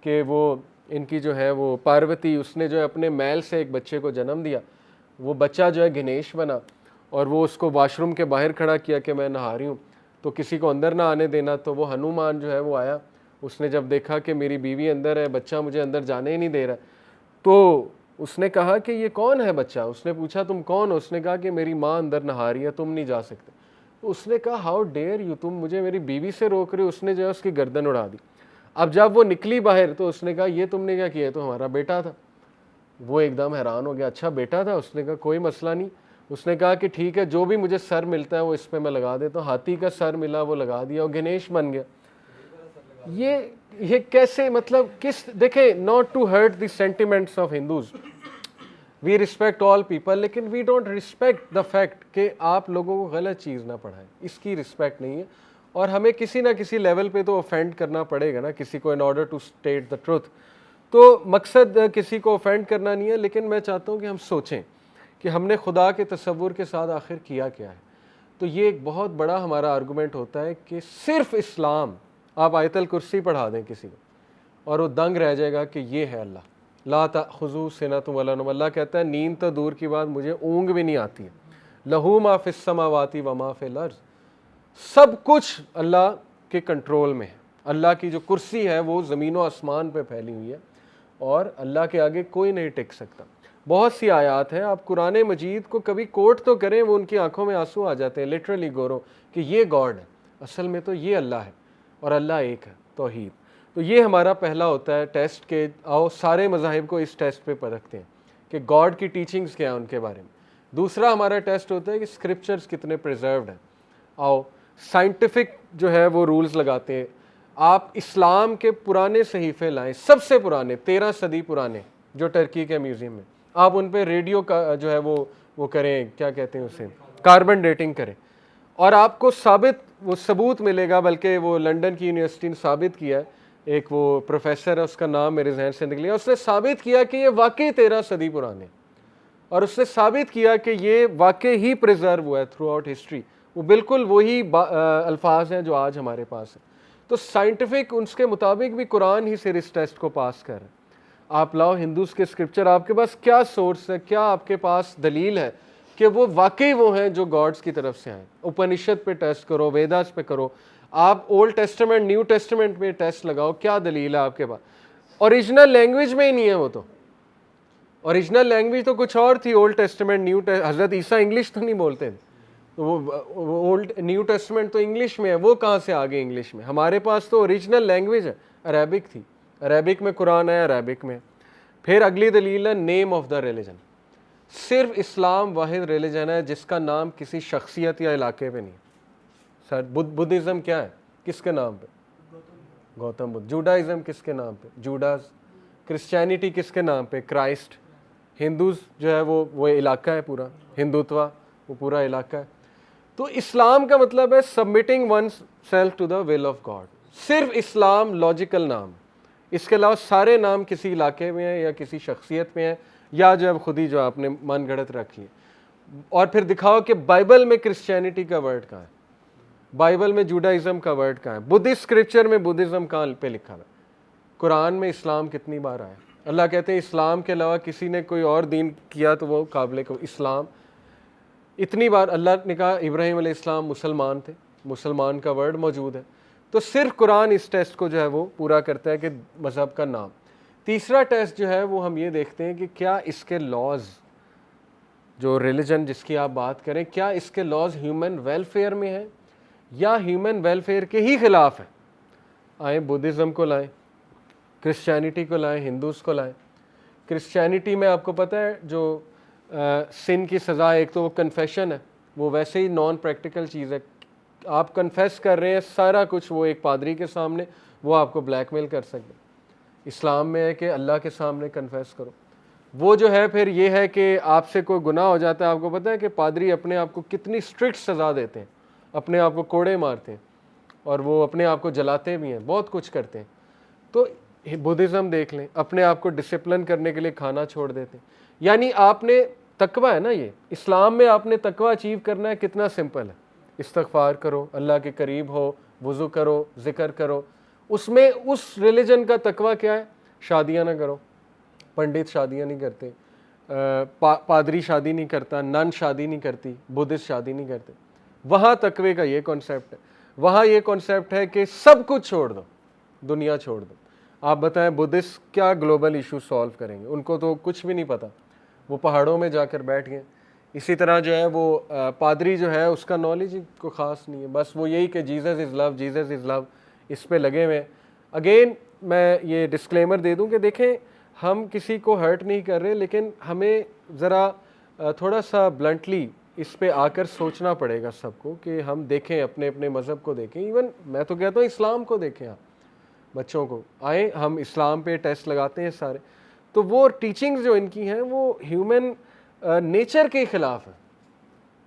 کہ وہ ان کی جو ہے وہ پاروتی, اس نے جو ہے اپنے میل سے ایک بچے کو جنم دیا, وہ بچہ جو ہے گنیش بنا اور وہ اس کو واش روم کے باہر کھڑا کیا کہ میں نہا رہی ہوں, تو کسی کو اندر نہ آنے دینا. تو وہ ہنومان جو ہے وہ آیا, اس نے جب دیکھا کہ میری بیوی اندر ہے, بچہ مجھے اندر جانے ہی نہیں دے رہا, تو اس نے کہا کہ یہ کون ہے بچہ؟ اس نے پوچھا تم کون ہو؟ اس نے کہا کہ میری ماں اندر نہا رہی ہے, تم نہیں جا سکتے. اس نے کہا ہاؤ ڈیئر یو, تم مجھے میری بیوی سے روک رہے ہو. اس نے جو ہے اس کی گردن اڑا دی. اب جب وہ نکلی باہر تو اس نے کہا یہ تم نے کیا کیا؟ تو ہمارا بیٹا تھا. وہ ایک دم حیران ہو گیا, اچھا بیٹا تھا؟ اس نے کہا کوئی مسئلہ نہیں. اس نے کہا کہ ٹھیک ہے, جو بھی مجھے سر ملتا ہے وہ اس پہ میں لگا دیتا ہوں. ہاتھی کا سر ملا, وہ لگا دیا, اور گنیش بن گیا. یہ کیسے, مطلب کس, دیکھیں, not to hurt the sentiments of Hindus, we respect all people, لیکن we don't respect the fact کہ آپ لوگوں کو غلط چیز نہ پڑھائیں. اس کی رسپیکٹ نہیں ہے, اور ہمیں کسی نہ کسی لیول پہ تو اوفینڈ کرنا پڑے گا نا کسی کو, in order to state the truth. تو مقصد کسی کو اوفینڈ کرنا نہیں ہے, لیکن میں چاہتا ہوں کہ ہم سوچیں کہ ہم نے خدا کے تصور کے ساتھ آخر کیا کیا ہے. تو یہ ایک بہت بڑا ہمارا آرگومنٹ ہوتا ہے کہ صرف اسلام, آپ آیت الکرسی پڑھا دیں کسی کو اور وہ دنگ رہ جائے گا کہ یہ ہے اللہ. لا تأخذہ سنۃ ولا نوم, اللہ کہتا ہے نیند تو دور کی بات, مجھے اونگ بھی نہیں آتی ہے. لہو ما فی السماوات و ما فی الارض, سب کچھ اللہ کے کنٹرول میں ہے. اللہ کی جو کرسی ہے وہ زمین و آسمان پہ پھیلی ہوئی ہے, اور اللہ کے آگے کوئی نہیں ٹک سکتا. بہت سی آیات ہیں, آپ قرآن مجید کو کبھی کوٹ تو کریں, وہ ان کی آنکھوں میں آنسو آ جاتے ہیں لٹرلی گورو, کہ یہ گاڈ ہے, اصل میں تو یہ اللہ ہے, اور اللہ ایک ہے, توحید. تو یہ ہمارا پہلا ہوتا ہے ٹیسٹ, کہ آؤ سارے مذاہب کو اس ٹیسٹ پہ پرکھتے ہیں کہ گاڈ کی ٹیچنگز کیا ہیں ان کے بارے میں. دوسرا ہمارا ٹیسٹ ہوتا ہے کہ اسکرپچرز کتنے پریزروڈ ہیں. آؤ سائنٹیفک جو ہے وہ رولز لگاتے ہیں. آپ اسلام کے پرانے صحیفے لائیں, سب سے پرانے 13 صدی پرانے, جو ٹرکی کے میوزیم میں, آپ ان پہ ریڈیو کا جو ہے وہ کریں, کیا کہتے ہیں اسے, کاربن ڈیٹنگ کریں, اور آپ کو ثبوت ملے گا. بلکہ وہ لنڈن کی یونیورسٹی نے ثابت کیا ہے, ایک وہ پروفیسر ہے, اس کا نام میرے ذہن سے نکل گیا, اس نے ثابت کیا کہ یہ واقعی 13 صدی پرانے, اور اس نے ثابت کیا کہ یہ واقعی ہی پریزرو ہوا ہے تھرو آؤٹ ہسٹری. وہ بالکل وہی الفاظ ہیں جو آج ہمارے پاس ہیں. تو سائنٹیفک اس کے مطابق بھی قرآن ہی سے اس ٹیسٹ کو پاس کر رہے ہیں. آپ لاؤ ہندوز کے اسکرپچر, آپ کے پاس کیا سورس ہے, کیا آپ کے پاس دلیل ہے کہ وہ واقعی وہ ہیں جو گاڈس کی طرف سے آئیں. اپنشد پہ ٹیسٹ کرو, ویداس پہ کرو, آپ اولڈ ٹیسٹمنٹ نیو ٹیسٹمنٹ پہ ٹیسٹ لگاؤ, کیا دلیل ہے آپ کے پاس؟ اوریجنل لینگویج میں ہی نہیں ہے وہ. تو اوریجنل لینگویج تو کچھ اور تھی, اولڈ ٹیسٹمنٹ نیو, حضرت عیسیٰ انگلش تو نہیں بولتے تھے, تو وہ اولڈ نیو ٹیسٹمنٹ تو انگلش میں ہے, وہ کہاں سے آ گئے انگلش میں؟ ہمارے پاس تو اوریجنل لینگویج ہے, عربک تھی, عربک میں قرآن ہے, عربک میں. پھر اگلی دلیل ہے نیم آف دا ریلیجن. صرف اسلام واحد ریلیجن ہے جس کا نام کسی شخصیت یا علاقے پہ نہیں. سر بدھزم کیا ہے, کس کے نام پہ؟ گوتم بدھ. جوڈائزم کس کے نام پہ؟ جوڈاز. کرسچینٹی کس کے نام پہ؟ کرائسٹ. ہندوز جو ہے وہ علاقہ ہے پورا, ہندوتوا وہ پورا علاقہ ہے. تو اسلام کا مطلب ہے submitting oneself to the will of God. صرف اسلام لاجیکل نام, اس کے علاوہ سارے نام کسی علاقے میں ہیں یا کسی شخصیت میں ہیں, یا جو اب خود ہی جو آپ نے من گھڑت رکھی ہے. اور پھر دکھاؤ کہ بائبل میں کرسچینٹی کا ورڈ کہاں ہے, بائبل میں جوڈائزم کا ورڈ کہاں ہے, بدھسٹ اسکرپچر میں بدھزم کہاں پہ لکھا ہے, قرآن میں اسلام کتنی بار آیا؟ اللہ کہتے ہیں اسلام کے علاوہ کسی نے کوئی اور دین کیا تو وہ قابل کو اسلام. اتنی بار اللہ نے کہا ابراہیم علیہ السلام مسلمان تھے, مسلمان کا ورڈ موجود ہے. تو صرف قرآن اس ٹیسٹ کو جو ہے وہ پورا کرتا ہے کہ مذہب کا نام. تیسرا ٹیسٹ جو ہے وہ ہم یہ دیکھتے ہیں کہ کیا اس کے لاز, جو ریلیجن جس کی آپ بات کریں, کیا اس کے لاز ہیومن ویلفیئر میں ہیں یا ہیومن ویلفیئر کے ہی خلاف ہیں. آئیں بدھزم کو لائیں, کرسچینٹی کو لائیں, ہندوز کو لائیں. کرسچینٹی میں آپ کو پتہ ہے جو سن کی سزا, ایک تو وہ کنفیشن ہے, وہ ویسے ہی نان پریکٹیکل چیز ہے. آپ کنفیس کر رہے ہیں سارا کچھ وہ ایک پادری کے سامنے, وہ آپ کو بلیک میل کر سکتے. اسلام میں ہے کہ اللہ کے سامنے کنفیس کرو. وہ جو ہے پھر یہ ہے کہ آپ سے کوئی گناہ ہو جاتا ہے, آپ کو پتہ ہے کہ پادری اپنے آپ کو کتنی اسٹرکٹ سزا دیتے ہیں, اپنے آپ کو کوڑے مارتے ہیں, اور وہ اپنے آپ کو جلاتے بھی ہیں, بہت کچھ کرتے ہیں. تو بدھزم دیکھ لیں, اپنے آپ کو ڈسپلن کرنے کے لیے کھانا چھوڑ دیتے ہیں. یعنی آپ نے تقوی ہے نا, یہ اسلام میں آپ نے تقوی اچیو کرنا ہے, کتنا سمپل ہے. استغفار کرو, اللہ کے قریب ہو, وضو کرو, ذکر کرو. اس میں اس ریلیجن کا تقوی کیا ہے؟ شادیاں نہ کرو, پنڈت شادیاں نہیں کرتے, پادری شادی نہیں کرتا, نن شادی نہیں کرتی, بدھسٹ شادی نہیں کرتے. وہاں تقوی کا یہ کانسیپٹ ہے. وہاں یہ کانسیپٹ ہے کہ سب کچھ چھوڑ دو, دنیا چھوڑ دو. آپ بتائیں بدھسٹ کیا گلوبل ایشو سالو کریں گے؟ ان کو تو کچھ بھی نہیں پتہ, وہ پہاڑوں میں جا کر بیٹھ گئے. اسی طرح جو ہے وہ پادری جو ہے اس کا نالج کو خاص نہیں ہے, بس وہ یہی کہ Jesus is love, Jesus is لو, اس پہ لگے ہوئے. اگین میں یہ ڈسکلیمر دے دوں کہ دیکھیں ہم کسی کو ہرٹ نہیں کر رہے, لیکن ہمیں ذرا تھوڑا سا بلنٹلی اس پہ آ کر سوچنا پڑے گا سب کو کہ ہم دیکھیں, اپنے اپنے مذہب کو دیکھیں. ایون میں تو کہتا ہوں اسلام کو دیکھیں, آپ بچوں کو آئیں ہم اسلام پہ ٹیسٹ لگاتے ہیں سارے, تو وہ ٹیچنگز جو ان کی ہیں وہ ہیومن نیچر کے خلاف ہیں.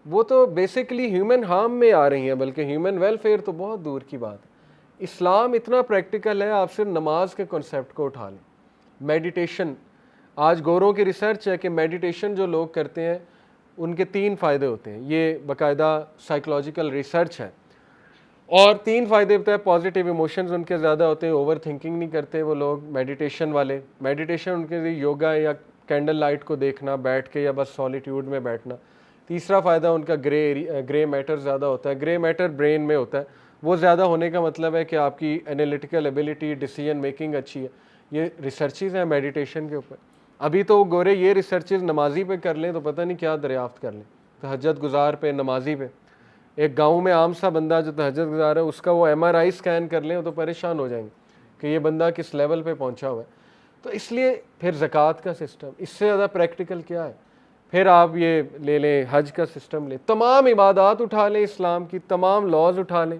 وہ تو بیسیکلی ہیومن ہارم میں آ رہی ہیں, بلکہ ہیومن ویلفیئر تو بہت دور کی بات ہے. اسلام اتنا پریکٹیکل ہے, آپ صرف نماز کے کنسیپٹ کو اٹھا لیں. میڈیٹیشن, آج گوروں کی ریسرچ ہے کہ میڈیٹیشن جو لوگ کرتے ہیں ان کے 3 فائدے ہوتے ہیں. یہ باقاعدہ سائیکولوجیکل ریسرچ ہے, اور 3 فائدے ہوتے ہیں. پازیٹیو ایموشنز ان کے زیادہ ہوتے ہیں, اوور تھنکنگ نہیں کرتے وہ لوگ میڈیٹیشن والے. میڈیٹیشن ان کے لیے یوگا یا کینڈل لائٹ کو دیکھنا بیٹھ کے, یا بس سالیٹیوڈ میں بیٹھنا. تیسرا فائدہ ان کا گرے میٹر زیادہ ہوتا ہے. گرے میٹر برین میں ہوتا ہے, وہ زیادہ ہونے کا مطلب ہے کہ آپ کی انالیٹیکل ایبیلٹی, ڈیسیژن میکنگ اچھی ہے. یہ ریسرچز ہیں میڈیٹیشن کے اوپر. ابھی تو گورے یہ ریسرچز نمازی پہ کر لیں تو پتہ نہیں کیا دریافت کر لیں, تہجد گزار پہ, نمازی پہ. ایک گاؤں میں عام سا بندہ جو تہجد گزار ہے, اس کا وہ MRI اسکین کر لیں تو پریشان ہو جائیں گے کہ یہ بندہ کس لیول پہ پہنچا ہوا ہے. تو اس لیے پھر زکوٰۃ کا سسٹم اس سے زیادہ پریکٹیکل کیا ہے؟ پھر آپ یہ لے لیں حج کا سسٹم لیں, تمام عبادات اٹھا لیں, اسلام کی تمام لاز اٹھا لیں,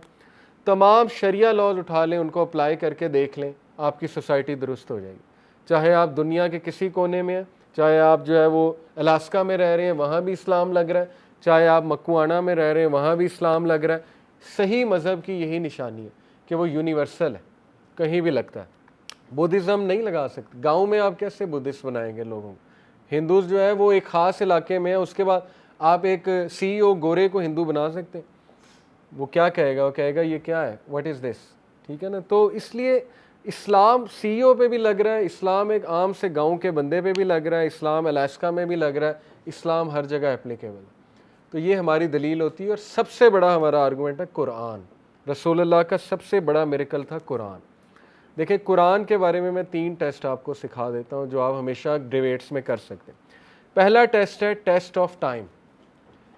تمام شریعہ لاز اٹھا لیں, ان کو اپلائی کر کے دیکھ لیں, آپ کی سوسائٹی درست ہو جائے گی. چاہے آپ دنیا کے کسی کونے میں ہیں, چاہے آپ جو ہے وہ الاسکا میں رہ رہے ہیں, وہاں بھی اسلام لگ رہا ہے, چاہے آپ مکوانا میں رہ رہے ہیں, وہاں بھی اسلام لگ رہا ہے. صحیح مذہب کی یہی نشانی ہے کہ وہ یونیورسل ہے, کہیں بھی لگتا ہے. بدھزم نہیں لگا سکتے. گاؤں میں آپ کیسے بدھسٹ بنائیں گے لوگوں کو؟ ہندوز جو ہے وہ ایک خاص علاقے میں ہے, اس کے بعد آپ ایک CEO گورے کو ہندو بنا سکتے ہیں؟ وہ کیا کہے گا؟ وہ کہے گا یہ کیا ہے, واٹ از دس, ٹھیک ہے نا. تو اس لیے اسلام CEO پہ بھی لگ رہا ہے, اسلام ایک عام سے گاؤں کے بندے پہ بھی لگ رہا ہے, اسلام الاسکا میں بھی لگ رہا ہے, اسلام ہر جگہ اپلیکیبل ہے. تو یہ ہماری دلیل ہوتی ہے. اور سب سے بڑا ہمارا آرگومنٹ ہے قرآن. رسول اللہ کا سب سے بڑا میریکل تھا قرآن. دیکھیں قرآن کے بارے میں 3 ٹیسٹ آپ کو سکھا دیتا ہوں جو آپ ہمیشہ ڈیبیٹس میں کر سکتے ہیں. پہلا ٹیسٹ ہے test of time.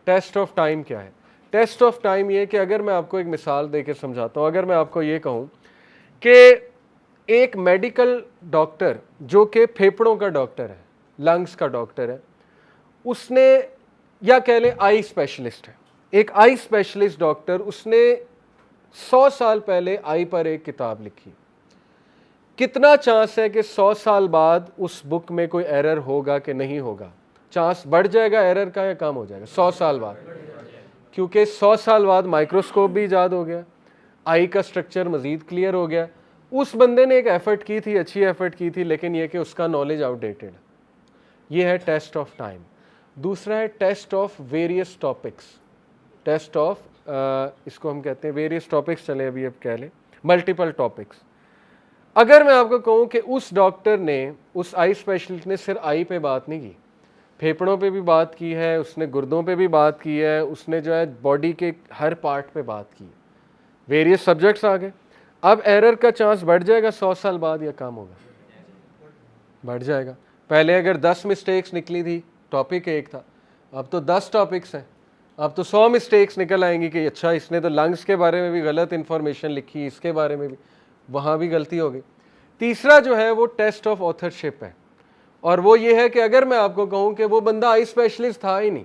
Test of time کیا ہے؟ ٹیسٹ آف ٹائم یہ کہ اگر میں آپ کو ایک مثال دے کے سمجھاتا ہوں, اگر میں آپ کو یہ کہوں کہ ایک میڈیکل ڈاکٹر جو کہ پھیپھڑوں کا ڈاکٹر ہے, لنگس کا ڈاکٹر ہے, اس نے, یا کہہ لیں آئی اسپیشلسٹ ہے, ایک آئی اسپیشلسٹ ڈاکٹر, اس نے 100 سال پہلے آئی پر ایک کتاب لکھی. کتنا چانس ہے کہ 100 سال بعد اس بک میں کوئی ایرر ہوگا کہ نہیں ہوگا؟ چانس بڑھ جائے گا ایرر کا یا کم ہو جائے گا 100 سال بعد؟ کیونکہ 100 سال بعد مائکروسکوپ بھی ایجاد ہو گیا, آئی کا سٹرکچر مزید کلیئر ہو گیا. اس بندے نے ایک ایفرٹ کی تھی, اچھی ایفرٹ کی تھی, لیکن یہ کہ اس کا نالج آؤٹ ڈیٹڈ. یہ ہے ٹیسٹ آف ٹائم. دوسرا ہے test of various topics. Test of اس کو ہم کہتے ہیں ویریئس ٹاپکس, چلیں ابھی اب کہہ لیں ملٹیپل ٹاپکس. اگر میں آپ کو کہوں کہ اس ڈاکٹر نے, اس آئی اسپیشلسٹ نے صرف آئی پہ بات نہیں کی, پھیپھڑوں پہ بھی بات کی ہے, اس نے گردوں پہ بھی بات کی ہے, اس نے جو ہے باڈی کے ہر پارٹ پہ بات کی, ویریئس سبجیکٹس آ گئے. اب ایرر کا چانس بڑھ جائے گا 100 سال بعد یا کم ہوگا؟ بڑھ جائے گا. پہلے اگر 10 مسٹیکس نکلی تھی, ٹاپک ایک تھا, اب تو 10 ٹاپکس ہیں, اب تو 100 مسٹیکس نکل آئیں گی کہ اچھا اس نے تو لنگس کے بارے میں بھی غلط انفارمیشن لکھی, اس کے بارے میں بھی, وہاں بھی غلطی ہو گئی. تیسرا جو ہے وہ ٹیسٹ آف آتھرشپ ہے, اور وہ یہ ہے کہ اگر میں آپ کو کہوں کہ وہ بندہ آئی اسپیشلسٹ تھا ہی نہیں,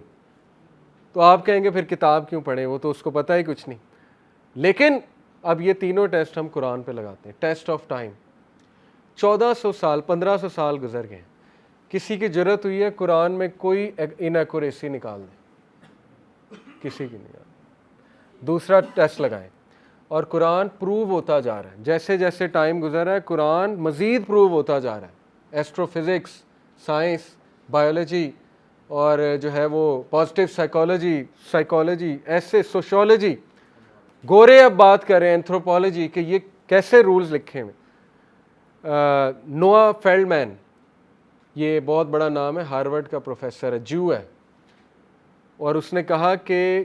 تو آپ کہیں گے پھر کتاب کیوں پڑھیں, وہ تو اس کو پتہ ہی کچھ نہیں. لیکن اب یہ تینوں ٹیسٹ ہم قرآن پہ لگاتے ہیں. ٹیسٹ آف ٹائم, 1400 سال 1500 سال گزر گئے, کسی کی جرت ہوئی ہے قرآن میں کوئی انیکوریسی نکال دیں؟ کسی کی نہیں. دوسرا ٹیسٹ لگائیں, اور قرآن پروو ہوتا جا رہا ہے, جیسے جیسے ٹائم گزر رہا ہے قرآن مزید پروو ہوتا جا رہا ہے. ایسٹرو فزکس, سائنس, بایولوجی, اور جو ہے وہ پازیٹیو سائیکالوجی, ایسے سوشولوجی. گورے اب بات کر رہے ہیں اینتھروپولوجی کہ یہ کیسے رولز لکھے ہوئے. نوآ فیلڈمین, یہ بہت بڑا نام ہے, ہارورڈ کا پروفیسر ہے, جو ہے, اور اس نے کہا کہ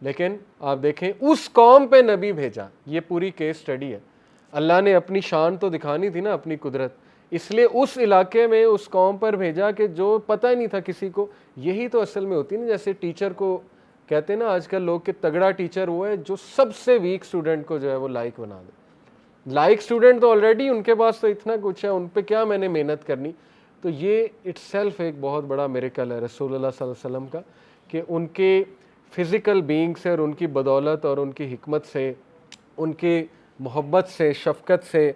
لیکن آپ دیکھیں اس قوم پہ نبی بھیجا. یہ پوری کیس سٹڈی ہے. اللہ نے اپنی شان تو دکھانی تھی نا, اپنی قدرت, اس لیے اس علاقے میں اس قوم پر بھیجا کہ جو پتہ ہی نہیں تھا کسی کو. یہی تو اصل میں ہوتی ہے نا, جیسے ٹیچر کو کہتے ہیں نا آج کل لوگ کہ تگڑا ٹیچر وہ ہے جو سب سے ویک اسٹوڈنٹ کو جو ہے وہ لائک بنا دے. لائک اسٹوڈنٹ تو آلریڈی ان کے پاس تو اتنا کچھ ہے, ان پہ کیا میں نے محنت کرنی. تو یہ اٹ سیلف ایک بہت بڑا میریکل ہے رسول اللہ صلی اللہ علیہ وسلم کا, کہ ان کے فزیکل بینگ سے اور ان کی بدولت اور ان کی حکمت سے, ان کی محبت سے, شفقت سے,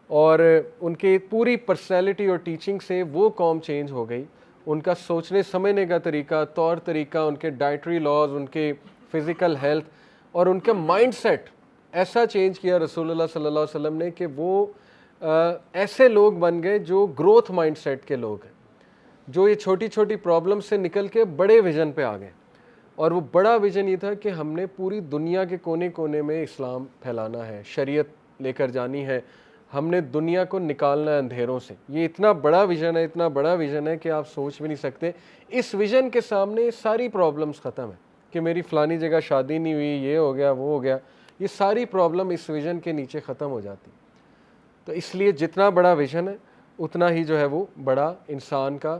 اور ان کی پوری پرسنالٹی اور ٹیچنگ سے وہ قوم چینج ہو گئی. ان کا سوچنے سمجھنے کا طریقہ, طور طریقہ, ان کے ڈائٹری لاز, ان کے فزیکل ہیلتھ اور ان کا مائنڈ سیٹ ایسا چینج کیا رسول اللہ صلی اللہ علیہ وسلم نے کہ وہ ایسے لوگ بن گئے جو گروتھ مائنڈ سیٹ کے لوگ ہیں, جو یہ چھوٹی چھوٹی پرابلم سے نکل کے بڑے ویژن پہ آ گئے. اور وہ بڑا ویژن یہ تھا کہ ہم نے پوری دنیا کے کونے کونے میں اسلام پھیلانا ہے, شریعت لے کر جانی ہے, ہم نے دنیا کو نکالنا ہے اندھیروں سے. یہ اتنا بڑا ویژن ہے, اتنا بڑا ویژن ہے کہ آپ سوچ بھی نہیں سکتے. اس ویژن کے سامنے ساری پرابلمز ختم ہیں کہ میری فلانی جگہ شادی نہیں ہوئی, یہ ہو گیا, وہ ہو گیا. یہ ساری پرابلم اس ویژن کے نیچے ختم ہو جاتی. تو اس لیے جتنا بڑا ویژن ہے اتنا ہی جو ہے وہ بڑا انسان کا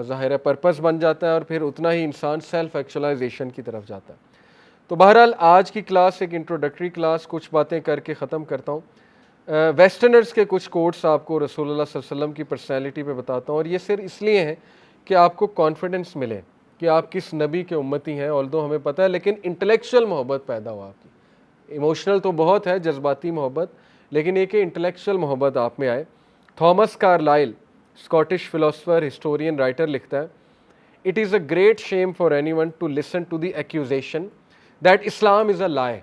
ظاہر پرپس بن جاتا ہے, اور پھر اتنا ہی انسان سیلف ایکچولائزیشن کی طرف جاتا ہے. تو بہرحال آج کی کلاس ایک انٹروڈکٹری کلاس, کچھ باتیں کر کے ختم کرتا ہوں. ویسٹرنرز کے کچھ کوٹس آپ کو رسول اللہ صلی اللہ علیہ وسلم کی پرسنالٹی پہ بتاتا ہوں, اور یہ صرف اس لیے ہے کہ آپ کو کانفیڈنس ملے کہ آپ کس نبی کے امتی ہیں. آلدو ہمیں پتہ ہے, لیکن انٹلیکچوئل محبت پیدا ہو آپ کی. ایموشنل تو بہت ہے, جذباتی محبت, لیکن ایک انٹلیکچوئل محبت آپ میں آئے. Thomas Carlyle Scottish philosopher, historian, writer لکھتا ہے, it is a great shame for any one to listen to the accusation that Islam is a lie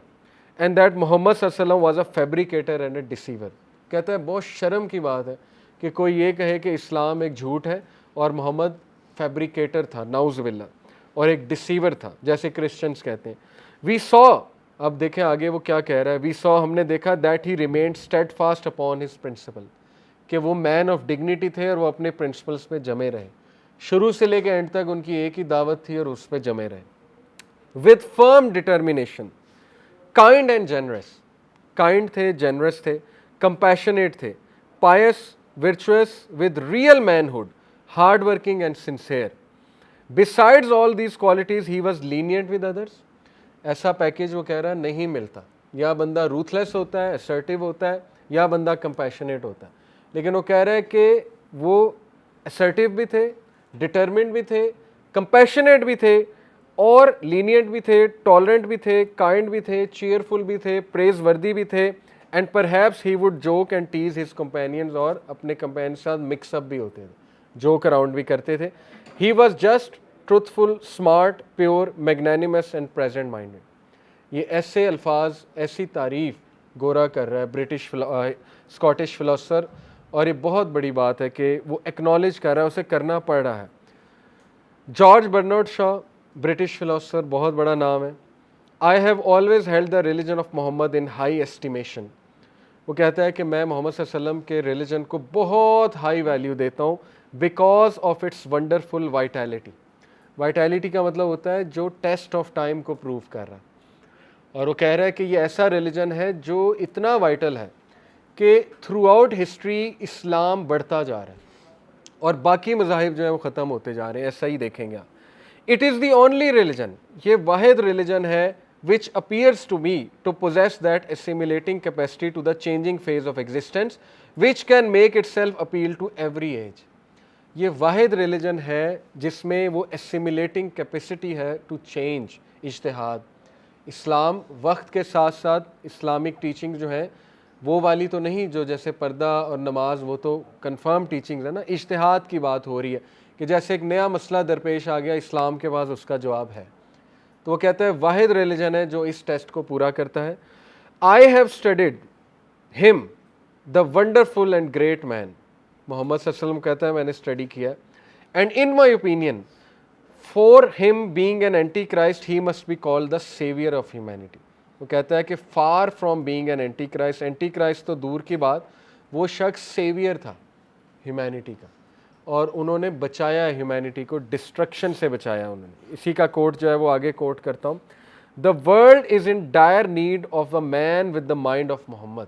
and that محمد صلی اللہ علیہ وسلم واز اے فیبریکیٹر اینڈ اے ڈیسیور. کہتا ہے بہت شرم کی بات ہے کہ کوئی یہ کہے کہ اسلام ایک جھوٹ ہے اور محمد فیبریکیٹر تھا, نعوذ باللہ, اور ایک ڈیسیور تھا جیسے کرسچنز کہتے ہیں. وی سو, اب دیکھیں آگے وہ کیا کہہ رہا ہے, وی سو, ہم نے دیکھا, that he remained steadfast upon his principle, کہ وہ مین آف ڈگنیٹی تھے اور وہ اپنے پرنسپلس پہ جمے رہے. شروع سے لے کے اینڈ تک ان کی ایک ہی دعوت تھی اور اس پہ جمے رہے. With firm determination, kind and generous, kind تھے, جنرس تھے, کمپیشنیٹ تھے, pious, virtuous, with real manhood, hard working and sincere. Besides all these qualities he was lenient with others. ایسا پیکیج وہ کہہ رہا ہے نہیں ملتا, یا بندہ روتھلیس ہوتا ہے, اسرٹیو ہوتا ہے, یا بندہ کمپیشنیٹ ہوتا ہے. لیکن وہ کہہ رہا ہے کہ وہ اسرٹیو بھی تھے, ڈٹرمنڈ بھی تھے, کمپیشنیٹ بھی تھے, اور لینینٹ بھی تھے, ٹالرنٹ بھی تھے, کائنڈ بھی تھے, چیئرفل بھی تھے, پریز وردی بھی تھے, and perhaps he would joke and tease his companions, اور اپنے کمپینین کے ساتھ مکس اپ بھی ہوتے تھے, جوک اراؤنڈ بھی کرتے تھے. He was just, truthful, smart, pure, magnanimous and present minded. یہ ایسے الفاظ, ایسی تعریف گورا کر رہا ہے برٹش اسکاٹش فلاسفر, اور یہ بہت بڑی بات ہے کہ وہ ایکنالج کر رہا ہے, اسے کرنا پڑ رہا ہے. جارج برنارڈ شاہ, برٹش فلاسفر, بہت بڑا نام ہے. I have always held the religion of Muhammad in high estimation. وہ کہتا ہے کہ میں محمد صلی اللہ علیہ وسلم کے ریلیجن کو بہت ہائی ویلیو دیتا ہوں, because of its wonderful vitality. Vitality کا مطلب ہوتا ہے جو ٹیسٹ آف ٹائم کو پروو کر رہا ہے. اور وہ کہہ رہا ہے کہ یہ ایسا ریلیجن ہے جو اتنا وائٹل ہے کہ تھرو آؤٹ ہسٹری اسلام بڑھتا جا رہا ہے اور باقی مذاہب جو ہیں وہ ختم ہوتے جا رہے ہیں. ایسا ہی دیکھیں گے آپ. It is the only religion, یہ واحد ریلیجن ہے which appears to me to possess that assimilating capacity to the changing phase of existence which can make itself appeal to every age. یہ واحد ریلیجن ہے جس میں وہ اسیمیلیٹنگ کیپیسٹی ہے ٹو چینج, اجتہاد. اسلام وقت کے ساتھ ساتھ اسلامک ٹیچنگ جو ہے وہ والی تو نہیں جو جیسے پردہ اور نماز, وہ تو کنفرم ٹیچنگز ہے نا. اجتہاد کی بات ہو رہی ہے کہ جیسے ایک نیا مسئلہ درپیش آ گیا, اسلام کے پاس اس کا جواب ہے. تو وہ کہتا ہے واحد ریلیجن ہے جو اس ٹیسٹ کو پورا کرتا ہے. آئی ہیو اسٹڈیڈ ہم دا ونڈرفل اینڈ گریٹ مین. محمد صلی اللہ علیہ وسلم کہتا ہے میں نے اسٹڈی کیا, and in my opinion far ہم being an anti Christ he must be called the saviour of humanity. وہ کہتا ہے کہ far from being an anti Christ, anti Christ تو دور کی بات, وہ شخص سیویئر تھا ہیومینٹی کا, اور انہوں نے بچایا ہیومینٹی کو, ڈسٹرکشن سے بچایا انہوں نے. اسی کا کوٹ جو ہے وہ آگے کوٹ کرتا ہوں. The world is in dire need of a man with the mind of Muhammad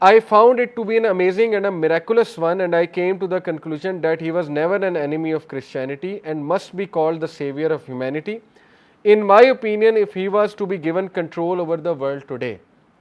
I found it to be an amazing and a miraculous one, and I came to the conclusion that he was never an enemy of Christianity and must be called the savior of humanity. In my opinion, if he was to be given control over the world today,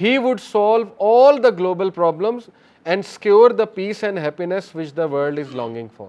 he would solve all the global problems and secure the peace and happiness which the world is longing for.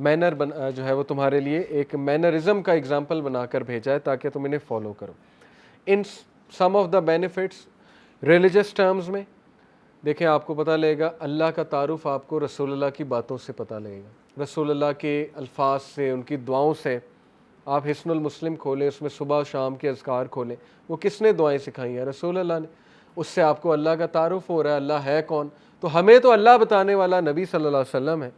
Manner جو ہے وہ تمہارے لیے ایک mannerism کا example بنا کر بھیجا ہے تاکہ تم انہیں فالو کرو. In some of the benefits religious terms میں دیکھیں آپ کو پتہ لگے گا اللہ کا تعارف آپ کو رسول اللہ کی باتوں سے پتہ لگے گا, رسول اللہ کے الفاظ سے, ان کی دعاؤں سے. آپ حصن المسلم کھولیں, اس میں صبح و شام کے اذکار کھولیں, وہ کس نے دعائیں سکھائی ہیں؟ رسول اللہ نے. اس سے آپ کو اللہ کا تعارف ہو رہا ہے, اللہ ہے کون. تو ہمیں تو اللہ بتانے والا نبی صلی اللہ علیہ وسلم ہے,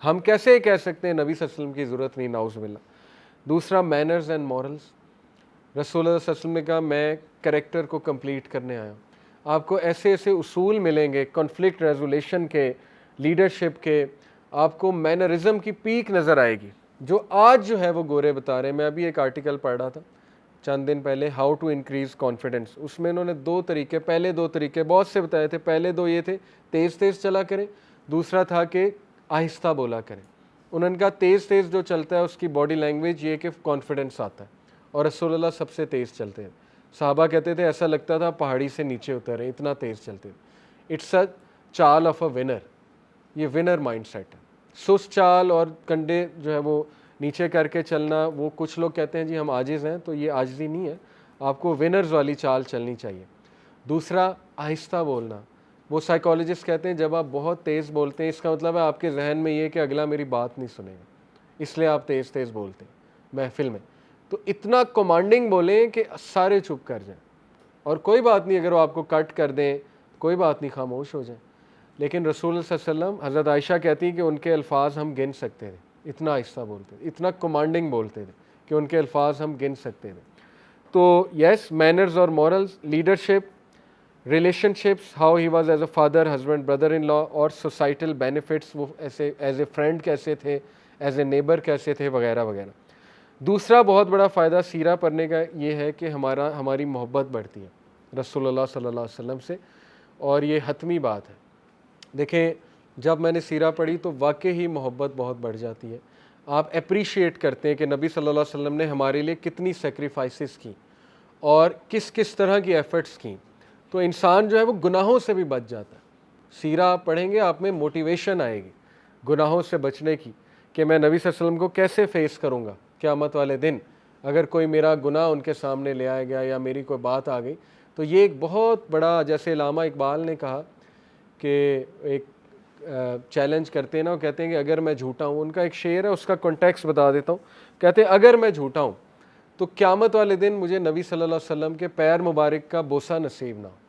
ہم کیسے کہہ سکتے ہیں نبی صلی اللہ علیہ وسلم کی ضرورت نہیں, نعوذ باللہ. دوسرا مینرز اینڈ مورلز, رسول اللہ صلی اللہ علیہ وسلم نے کہا میں کریکٹر کو کمپلیٹ کرنے آیا ہوں. آپ کو ایسے ایسے اصول ملیں گے کنفلکٹ ریزولیشن کے, لیڈرشپ کے, آپ کو مینرزم کی پیک نظر آئے گی جو آج جو ہے وہ گورے بتا رہے ہیں. میں ابھی ایک آرٹیکل پڑھ رہا تھا چند دن پہلے, ہاؤ ٹو انکریز کانفیڈنس. اس میں انہوں نے پہلے دو طریقے بہت سے بتائے تھے. پہلے دو یہ تھے تیز تیز چلا کریں, دوسرا تھا کہ آہستہ بولا کریں. انہوں نے کہا تیز تیز جو چلتا ہے اس کی باڈی لینگویج یہ کہ کانفیڈنس آتا ہے, اور رسول اللہ سب سے تیز چلتے ہیں. صحابہ کہتے تھے ایسا لگتا تھا پہاڑی سے نیچے اتر رہے, اتنا تیز چلتے تھے. اٹس اے چال آف اے ونر, یہ ونر مائنڈ سیٹ ہے. سست چال اور کنڈے جو ہے وہ نیچے کر کے چلنا, وہ کچھ لوگ کہتے ہیں جی ہم عاجز ہیں, تو یہ عاجزی نہیں ہے, آپ کو ونرز والی چال چلنی چاہیے. دوسرا آہستہ بولنا, وہ سائیکالوجسٹ کہتے ہیں جب آپ بہت تیز بولتے ہیں اس کا مطلب ہے آپ کے ذہن میں یہ کہ اگلا میری بات نہیں سنے گا, اس لیے آپ تیز تیز بولتے ہیں محفل میں. تو اتنا کمانڈنگ بولیں کہ سارے چپ کر جائیں, اور کوئی بات نہیں اگر وہ آپ کو کٹ کر دیں, کوئی بات نہیں, خاموش ہو جائیں. لیکن رسول اللہ صلی اللہ علیہ وسلم, حضرت عائشہ کہتی ہیں کہ ان کے الفاظ ہم گن سکتے تھے, اتنا آہستہ بولتے تھے, اتنا کمانڈنگ بولتے تھے کہ ان کے الفاظ ہم گن سکتے تھے. تو یس, مینرز اور morals, leadership, relationships, how he was as a father, husband, brother in law, اور سوسائٹل بینیفٹس, وہ ایسے ایز اے فرینڈ کیسے تھے, ایز اے نیبر کیسے تھے, وغیرہ وغیرہ. دوسرا بہت بڑا فائدہ سیرہ پڑھنے کا یہ ہے کہ ہماری محبت بڑھتی ہے رسول اللہ صلی اللہ علیہ وسلم سے, اور یہ حتمی بات ہے. دیکھیں جب میں نے سیرہ پڑھی تو واقعی ہی محبت بہت بڑھ جاتی ہے. آپ اپریشیٹ کرتے ہیں کہ نبی صلی اللہ علیہ وسلم نے ہمارے لیے کتنی سیکریفائسز کی اور کس کس طرح کی ایفرٹس کی. تو انسان جو ہے وہ گناہوں سے بھی بچ جاتا ہے. سیرہ آپ پڑھیں گے آپ میں موٹیویشن آئے گی گناہوں سے بچنے کی, کہ میں نبی صلی اللہ علیہ وسلم کو کیسے فیس کروں گا قیامت والے دن اگر کوئی میرا گناہ ان کے سامنے لے آیا گیا یا میری کوئی بات آ گئی. تو یہ ایک بہت بڑا, جیسے علامہ اقبال نے کہا کہ ایک چیلنج کرتے ہیں نا, وہ کہتے ہیں کہ اگر میں جھوٹا ہوں, ان کا ایک شعر ہے اس کا کنٹیکسٹ بتا دیتا ہوں, کہتے ہیں اگر میں جھوٹا ہوں تو قیامت والے دن مجھے نبی صلی اللہ علیہ وسلم کے پیر مبارک کا بوسہ نصیب نہ ہو.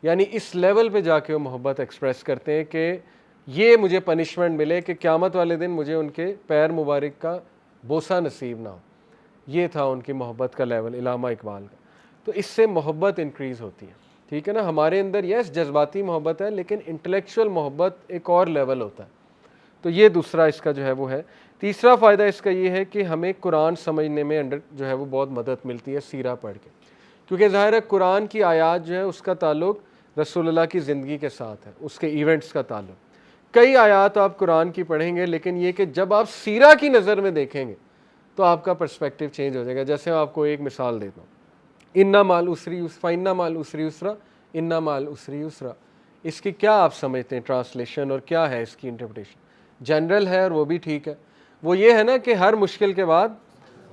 یعنی اس لیول پہ جا کے وہ محبت ایکسپریس کرتے ہیں کہ یہ مجھے پنشمنٹ ملے کہ قیامت والے دن مجھے ان کے پیر مبارک کا بوسہ نصیب نہ ہو. یہ تھا ان کی محبت کا لیول علامہ اقبال کا. تو اس سے محبت انکریز ہوتی ہے, ٹھیک ہے نا. ہمارے اندر یس جذباتی محبت ہے, لیکن انٹلیکچوئل محبت ایک اور لیول ہوتا ہے. تو یہ دوسرا اس کا جو ہے وہ ہے. تیسرا فائدہ اس کا یہ ہے کہ ہمیں قرآن سمجھنے میں جو ہے وہ بہت مدد ملتی ہے سیرہ پڑھ کے, کیونکہ ظاہر ہے قرآن کی آیات جو ہے اس کا تعلق رسول اللہ کی زندگی کے ساتھ ہے, اس کے ایونٹس کا تعلق. کئی آیات آپ قرآن کی پڑھیں گے, لیکن یہ کہ جب آپ سیرہ کی نظر میں دیکھیں گے تو آپ کا پرسپیکٹیو چینج ہو جائے گا. جیسے میں آپ کو ایک مثال دیتا ہوں, اِنَّ مَعَ الْعُسْرِ یُسْرًا, فَإِنَّ مَعَ الْعُسْرِ یُسْرًا, اِنَّ مَعَ الْعُسْرِ یُسْرًا. اس کی کیا آپ سمجھتے ہیں ٹرانسلیشن, اور کیا ہے اس کی انٹرپریٹیشن؟ جنرل ہے اور وہ بھی ٹھیک ہے. وہ یہ ہے نا کہ ہر مشکل کے بعد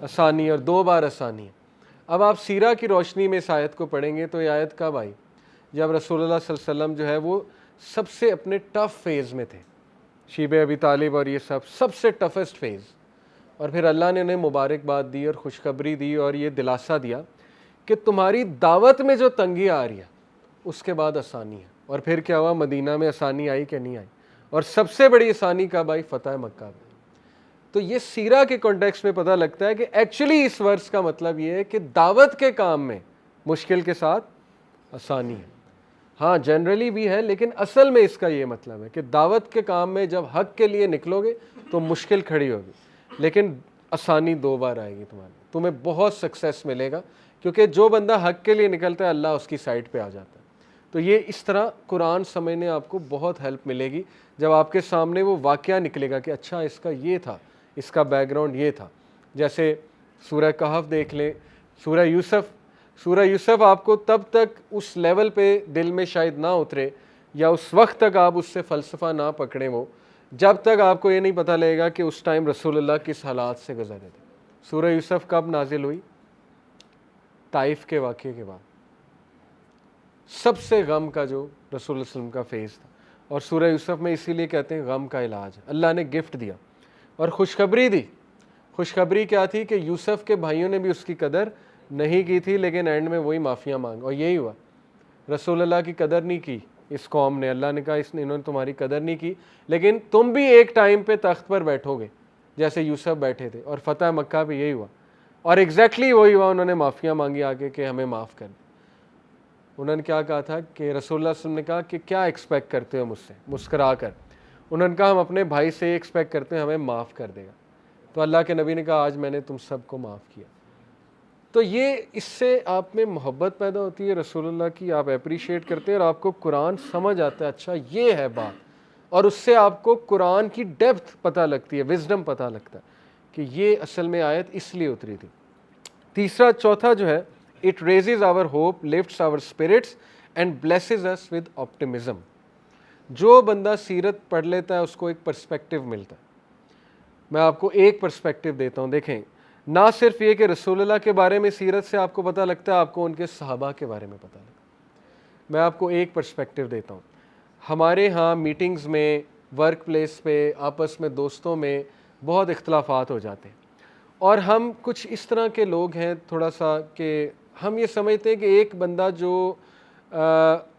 آسانی, اور 2 بار آسانی ہے. اب آپ سیرہ کی روشنی میں اس آیت کو پڑھیں گے تو یہ آیت کب آئی؟ جب رسول اللہ صلی اللہ علیہ وسلم جو ہے وہ سب سے اپنے ٹف فیز میں تھے, شیب ابی طالب اور یہ سب سے ٹفسٹ فیز, اور پھر اللہ نے انہیں مبارکباد دی اور خوشخبری دی اور یہ دلاسا دیا کہ تمہاری دعوت میں جو تنگی آ رہی ہے اس کے بعد آسانی ہے. اور پھر کیا ہوا؟ مدینہ میں آسانی آئی کہ نہیں آئی؟ اور سب سے بڑی آسانی کب آئی؟ فتح مکہ میں. تو یہ سیرہ کے کانٹیکسٹ میں پتہ لگتا ہے کہ ایکچولی اس ورس کا مطلب یہ ہے کہ دعوت کے کام میں مشکل کے ساتھ آسانی ہے. ہاں جنرلی بھی ہے, لیکن اصل میں اس کا یہ مطلب ہے کہ دعوت کے کام میں جب حق کے لیے نکلو گے تو مشکل کھڑی ہوگی, لیکن آسانی 2 بار آئے گی تمہارے, تمہیں بہت سکسیس ملے گا, کیونکہ جو بندہ حق کے لیے نکلتا ہے اللہ اس کی سائڈ پہ آ جاتا ہے. تو یہ اس طرح قرآن سمجھنے آپ کو بہت ہیلپ ملے گی جب آپ کے سامنے وہ واقعہ نکلے گا کہ اچھا اس کا یہ تھا, اس کا بیک گراؤنڈ یہ تھا. جیسے سورہ کہف دیکھ لیں, سورہ یوسف آپ کو تب تک اس لیول پہ دل میں شاید نہ اترے, یا اس وقت تک آپ اس سے فلسفہ نہ پکڑیں وہ, جب تک آپ کو یہ نہیں پتہ لگے گا کہ اس ٹائم رسول اللہ کس حالات سے گزرے تھے. سورہ یوسف کب نازل ہوئی؟ طائف کے واقعے کے بعد. سب سے غم کا جو رسول اللہ علیہ وسلم کا فیز تھا, اور سورہ یوسف میں اسی لیے کہتے ہیں غم کا علاج. اللہ نے گفٹ دیا اور خوشخبری دی. خوشخبری کیا تھی؟ کہ یوسف کے بھائیوں نے بھی اس کی قدر نہیں کی تھی, لیکن اینڈ میں وہی معافیاں مانگ, اور یہی ہوا. رسول اللہ کی قدر نہیں کی اس قوم نے. اللہ نے کہا انہوں نے تمہاری قدر نہیں کی, لیکن تم بھی ایک ٹائم پہ تخت پر بیٹھو گے جیسے یوسف بیٹھے تھے. اور فتح مکہ پہ یہی ہوا, اور ایگزیکٹلی وہی ہوا. انہوں نے معافیاں مانگی آگے کہ ہمیں معاف کر. انہوں نے کیا کہا تھا کہ رسول اللہ صلی اللہ علیہ وسلم نے کہا کہ کیا ایکسپیکٹ کرتے ہو مجھ سے, مسکرا کر. انہوں نے کہا ہم اپنے بھائی سے یہ ایکسپیکٹ کرتے ہیں ہمیں معاف کر دے گا. تو اللہ کے نبی نے کہا آج میں نے تم سب کو معاف کیا. تو یہ اس سے آپ میں محبت پیدا ہوتی ہے رسول اللہ کی, آپ اپریشیٹ کرتے ہیں اور آپ کو قرآن سمجھ آتا ہے اچھا یہ ہے بات, اور اس سے آپ کو قرآن کی ڈیپتھ پتہ لگتی ہے, وزڈم پتہ لگتا ہے کہ یہ اصل میں آیت اس لیے اتری تھی. تیسرا چوتھا جو ہے, it raises our hope, lifts our spirits and blesses us with optimism. جو بندہ سیرت پڑھ لیتا ہے اس کو ایک پرسپیکٹیو ملتا ہے. میں آپ کو ایک پرسپیکٹیو دیتا ہوں. دیکھیں, نہ صرف یہ کہ رسول اللہ کے بارے میں سیرت سے آپ کو پتہ لگتا ہے, آپ کو ان کے صحابہ کے بارے میں پتہ لگتا ہے. میں آپ کو ایک پرسپیکٹیو دیتا ہوں. ہمارے ہاں میٹنگز میں, ورک پلیس پہ, آپس میں دوستوں میں بہت اختلافات ہو جاتے ہیں, اور ہم کچھ اس طرح کے لوگ ہیں تھوڑا سا کہ ہم یہ سمجھتے ہیں کہ ایک بندہ جو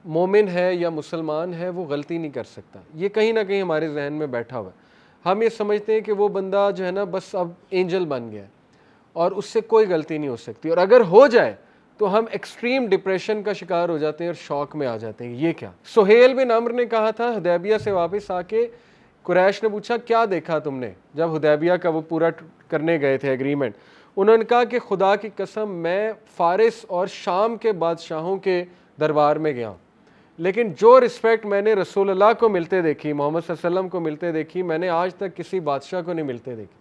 مومن ہے یا مسلمان ہے وہ غلطی نہیں کر سکتا. یہ کہیں نہ کہیں ہمارے ذہن میں بیٹھا ہوا ہے. ہم یہ سمجھتے ہیں کہ وہ بندہ جو ہے نا بس اب اینجل بن گیا ہے اور اس سے کوئی غلطی نہیں ہو سکتی, اور اگر ہو جائے تو ہم ایکسٹریم ڈپریشن کا شکار ہو جاتے ہیں اور شوق میں آ جاتے ہیں. یہ کیا؟ سہیل بن عمرو نے کہا تھا حدیبیہ سے واپس آ کے, قریش نے پوچھا کیا دیکھا تم نے جب حدیبیہ کا وہ پورا کرنے گئے تھے ایگریمنٹ. انہوں نے کہا کہ خدا کی قسم میں فارس اور شام کے بادشاہوں کے دربار میں گیا ہوں, لیکن جو رسپیکٹ میں نے رسول اللہ کو ملتے دیکھی, محمد صلی اللہ علیہ وسلم کو ملتے دیکھی, میں نے آج تک کسی بادشاہ کو نہیں ملتے دیکھی.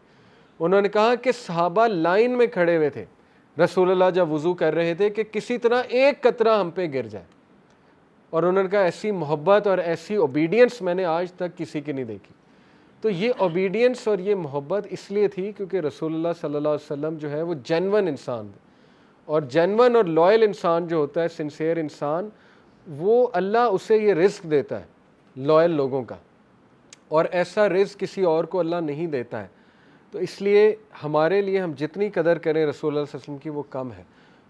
انہوں نے کہا کہ صحابہ لائن میں کھڑے ہوئے تھے رسول اللہ جب وضو کر رہے تھے کہ کسی طرح ایک قطرہ ہم پہ گر جائے, اور انہوں نے کہا ایسی محبت اور ایسی اوبیڈینس میں نے آج تک کسی کی نہیں دیکھی. تو یہ اوبیڈینس اور یہ محبت اس لیے تھی کیونکہ رسول اللہ صلی اللہ علیہ وسلم جو ہے وہ جینون انسان تھے, اور جینون اور لوئل انسان جو ہوتا ہے, سنسیئر انسان, وہ اللہ اسے یہ رزق دیتا ہے لوئل لوگوں کا, اور ایسا رزق کسی اور کو اللہ نہیں دیتا ہے. تو اس لیے ہمارے لیے ہم جتنی قدر کریں رسول اللہ صلی اللہ علیہ وسلم کی وہ کم ہے,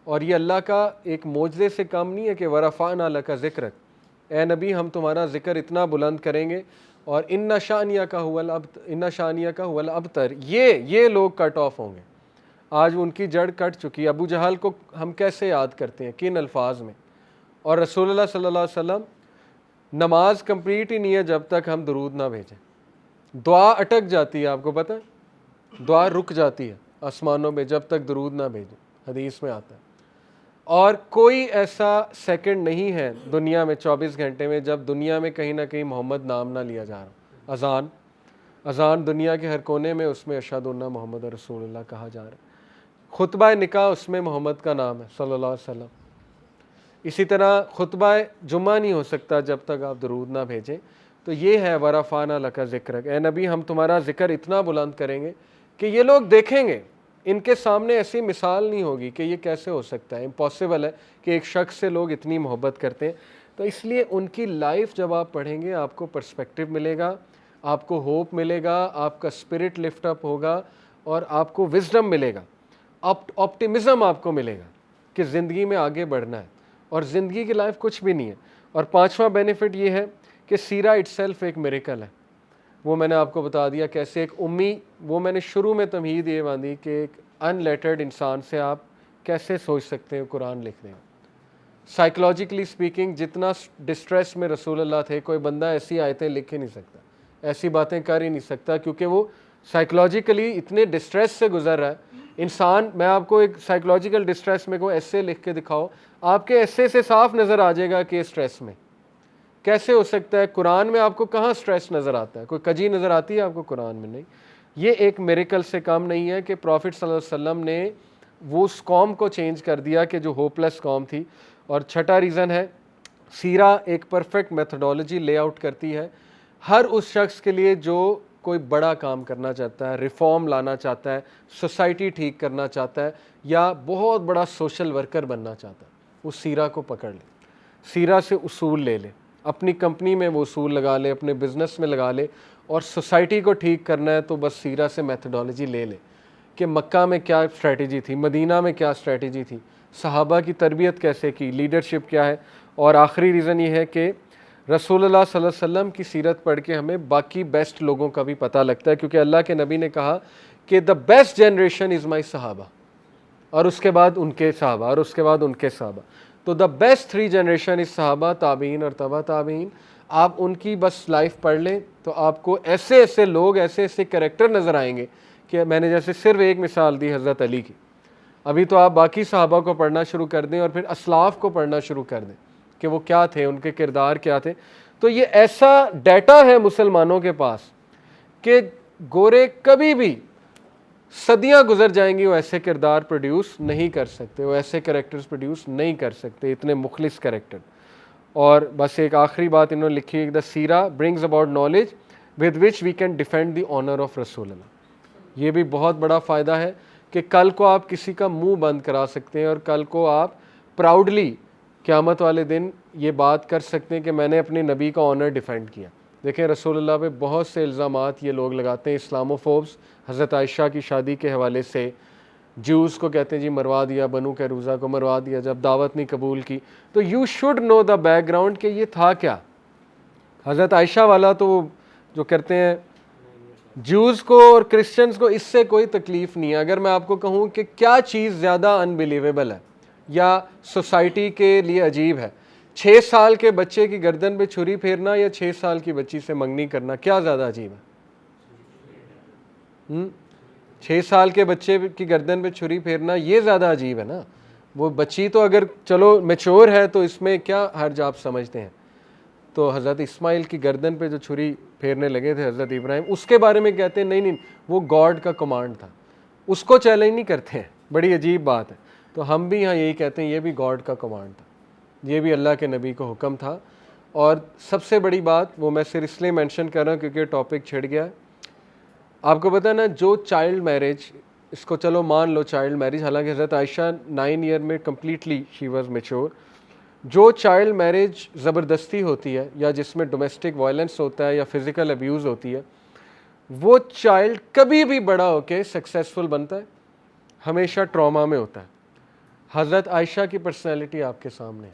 اور یہ اللہ کا ایک معجزے سے کم نہیں ہے کہ ورفعنا لک ذکرک, اے نبی ہم تمہارا ذکر اتنا بلند کریں گے, اور ان شانیہ کا هو الابتر, یہ لوگ کٹ آف ہوں گے. آج ان کی جڑ کٹ چکی ہے. ابو جہل کو ہم کیسے یاد کرتے ہیں, کن الفاظ میں, اور رسول اللہ صلی اللہ علیہ وسلم نماز کمپلیٹ ہی نہیں ہے جب تک ہم درود نہ بھیجیں. دعا اٹک جاتی ہے, آپ کو پتہ ہے, دعا رک جاتی ہے آسمانوں میں جب تک درود نہ بھیجیں, حدیث میں آتا ہے. اور کوئی ایسا سیکنڈ نہیں ہے دنیا میں 24 گھنٹے میں جب دنیا میں کہیں نہ کہیں محمد نام نہ لیا جا رہا. اذان دنیا کے ہر کونے میں, اس میں اشہد ان محمد رسول اللہ کہا جا رہا ہے. خطبہ نکاح, اس میں محمد کا نام ہے صلی اللہ علیہ وسلم. اسی طرح خطبہ جمعہ نہیں ہو سکتا جب تک آپ درود نہ بھیجیں. تو یہ ہے ورفعنا لک ذکرک, اے نبی ہم تمہارا ذکر اتنا بلند کریں گے کہ یہ لوگ دیکھیں گے, ان کے سامنے ایسی مثال نہیں ہوگی کہ یہ کیسے ہو سکتا ہے, امپاسبل ہے کہ ایک شخص سے لوگ اتنی محبت کرتے ہیں. تو اس لیے ان کی لائف جب آپ پڑھیں گے آپ کو پرسپیکٹیو ملے گا, آپ کو ہوپ ملے گا, آپ کا اسپرٹ لفٹ اپ ہوگا, اور آپ کو وزڈم ملے گا, آپٹیمزم آپ کو ملے گا کہ زندگی میں آگے بڑھنا ہے, اور زندگی کی لائف کچھ بھی نہیں ہے. اور پانچواں بینیفٹ یہ ہے کہ سیرہ اٹ سیلف ایک میریکل ہے. وہ میں نے آپ کو بتا دیا کیسے ایک امی, وہ میں نے شروع میں تمہید یہ باندھی کہ ایک ان لیٹرڈ انسان سے آپ کیسے سوچ سکتے ہیں قرآن لکھنے میں. سائیکلوجیکلی سپیکنگ جتنا ڈسٹریس میں رسول اللہ تھے, کوئی بندہ ایسی آیتیں لکھ ہی نہیں سکتا, ایسی باتیں کر ہی نہیں سکتا, کیونکہ وہ سائیکلوجیکلی اتنے ڈسٹریس سے گزر رہا ہے انسان. میں آپ کو ایک سائیکلوجیکل ڈسٹریس میں کوئی ایسے لکھ کے دکھاؤ, آپ کے ایسے سے صاف نظر آ جائے گا کہ اسٹریس میں کیسے ہو سکتا ہے. قرآن میں آپ کو کہاں اسٹریس نظر آتا ہے, کوئی کجی نظر آتی ہے آپ کو قرآن میں؟ نہیں. یہ ایک میریکل سے کم نہیں ہے کہ پروفٹ صلی اللہ علیہ وسلم نے وہ اس قوم کو چینج کر دیا کہ جو ہوپلیس قوم تھی. اور چھٹا ریزن ہے, سیرہ ایک پرفیکٹ میتھڈولوجی لے آؤٹ کرتی ہے. ہر اس شخص کے لیے جو کوئی بڑا کام کرنا چاہتا ہے, ریفارم لانا چاہتا ہے, سوسائٹی ٹھیک کرنا چاہتا ہے, یا بہت بڑا سوشل ورکر بننا چاہتا ہے, وہ سیرہ کو پکڑ لے, سیرہ سے اصول لے لے, اپنی کمپنی میں وہ اصول لگا لے, اپنے بزنس میں لگا لے, اور سوسائٹی کو ٹھیک کرنا ہے تو بس سیرہ سے میتھڈالوجی لے لے کہ مکہ میں کیا اسٹریٹجی تھی, مدینہ میں کیا اسٹریٹجی تھی, صحابہ کی تربیت کیسے کی, لیڈرشپ کیا ہے. اور آخری ریزن یہ ہے کہ رسول اللہ صلی اللہ علیہ وسلم کی سیرت پڑھ کے ہمیں باقی بیسٹ لوگوں کا بھی پتہ لگتا ہے, کیونکہ اللہ کے نبی نے کہا کہ دا بیسٹ جنریشن از مائی صحابہ, اور اس کے بعد ان کے صحابہ, اور اس کے بعد ان کے صحابہ. تو دا بیسٹ 3 جنریشن از صحابہ, تابعین اور تبع تابعین. آپ ان کی بس لائف پڑھ لیں تو آپ کو ایسے ایسے لوگ, ایسے ایسے کریکٹر نظر آئیں گے کہ میں نے جیسے صرف ایک مثال دی حضرت علی کی, ابھی تو آپ باقی صحابہ کو پڑھنا شروع کر دیں اور پھر اسلاف کو پڑھنا شروع کر دیں کہ وہ کیا تھے, ان کے کردار کیا تھے. تو یہ ایسا ڈیٹا ہے مسلمانوں کے پاس کہ گورے کبھی بھی, صدیاں گزر جائیں گی, وہ ایسے کردار پروڈیوس نہیں کر سکتے, وہ ایسے کریکٹرز پروڈیوس نہیں کر سکتے, اتنے مخلص کریکٹر. اور بس ایک آخری بات انہوں نے لکھی ہے, دا سیرہ brings about knowledge with which we can defend the honour of رسول اللہ. یہ بھی بہت بڑا فائدہ ہے کہ کل کو آپ کسی کا منہ بند کرا سکتے ہیں, اور کل کو آپ پراؤڈلی قیامت والے دن یہ بات کر سکتے ہیں کہ میں نے اپنے نبی کا آنر ڈیفینڈ کیا. دیکھیں رسول اللہ پہ بہت سے الزامات یہ لوگ لگاتے ہیں, اسلاموفوبس, حضرت عائشہ کی شادی کے حوالے سے جوز کو کہتے ہیں جی مروا دیا, بنو قیروزہ کو مروا دیا جب دعوت نہیں قبول کی. تو you should know the background کہ یہ تھا کیا. حضرت عائشہ والا تو جو کرتے ہیں جوز کو اور کرسچنز کو اس سے کوئی تکلیف نہیں ہے. اگر میں آپ کو کہوں کہ کیا چیز زیادہ انبیلیویبل ہے یا سوسائٹی کے لیے عجیب ہے, 6 سال کے بچے کی گردن پہ چھری پھیرنا یا 6 سال کی بچی سے منگنی کرنا, کیا زیادہ عجیب ہے؟ 6 سال کے بچے کی گردن پہ چھری پھیرنا یہ زیادہ عجیب ہے نا. وہ بچی تو اگر چلو میچور ہے تو اس میں کیا حرج آپ سمجھتے ہیں. تو حضرت اسماعیل کی گردن پہ جو چھری پھیرنے لگے تھے حضرت ابراہیم, اس کے بارے میں کہتے ہیں نہیں وہ گاڈ کا کمانڈ تھا, اس کو چیلنج نہیں کرتے ہیں. بڑی عجیب بات ہے. تو ہم بھی یہاں یہی کہتے ہیں یہ بھی گاڈ کا کمانڈ تھا, یہ بھی اللہ کے نبی کو حکم تھا. اور سب سے بڑی بات وہ میں صرف اس لیے مینشن کر رہا ہوں کیونکہ ٹاپک چھڑ گیا ہے. آپ کو پتہ نا جو چائلڈ میرج, اس کو چلو مان لو چائلڈ میرج, حالانکہ حضرت عائشہ 9 ایئر میں کمپلیٹلی شی واز میچور. جو چائلڈ میرج زبردستی ہوتی ہے یا جس میں ڈومیسٹک وائلنس ہوتا ہے یا فزیکل ابیوز ہوتی ہے, وہ چائلڈ کبھی بھی بڑا ہو کے سکسیسفل بنتا ہے, ہمیشہ ٹراما میں ہوتا ہے. حضرت عائشہ کی پرسنالٹی آپ کے سامنے ہے.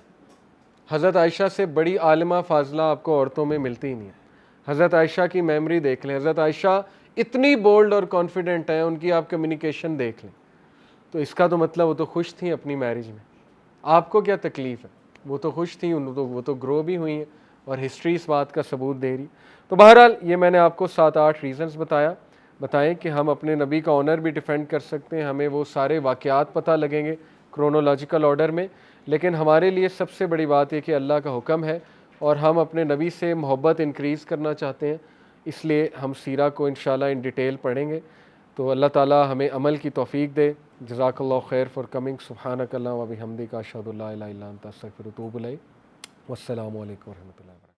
حضرت عائشہ سے بڑی عالمہ فاضلہ آپ کو عورتوں میں ملتی ہی نہیں ہے. حضرت عائشہ کی میموری دیکھ لیں, حضرت عائشہ اتنی بولڈ اور کانفیڈنٹ ہیں, ان کی آپ کمیونیکیشن دیکھ لیں. تو اس کا تو مطلب وہ تو خوش تھیں اپنی میرج میں. آپ کو کیا تکلیف ہے, وہ تو خوش تھیں, وہ تو گرو بھی ہوئی ہیں, اور ہسٹری اس بات کا ثبوت دے رہی. تو بہرحال یہ میں نے آپ کو 7-8 ریزنز بتائیں کہ ہم اپنے نبی کا آنر بھی ڈیفینڈ کر سکتے ہیں, ہمیں وہ سارے واقعات پتہ لگیں گے کرونولوجیکل آرڈر میں. لیکن ہمارے لیے سب سے بڑی بات یہ کہ اللہ کا حکم ہے اور ہم اپنے نبی سے محبت انکریز کرنا چاہتے ہیں, اس لیے ہم سیرہ کو انشاءاللہ ان ڈیٹیل پڑھیں گے. تو اللہ تعالی ہمیں عمل کی توفیق دے. جزاک اللہ خیر فار کمنگ. سبحانک اللہم و بحمدک اشہد ان لا الہ الا انت استغفرک و اتوب الیک. والسلام علیکم و رحمۃ اللہ وبرکاتہ.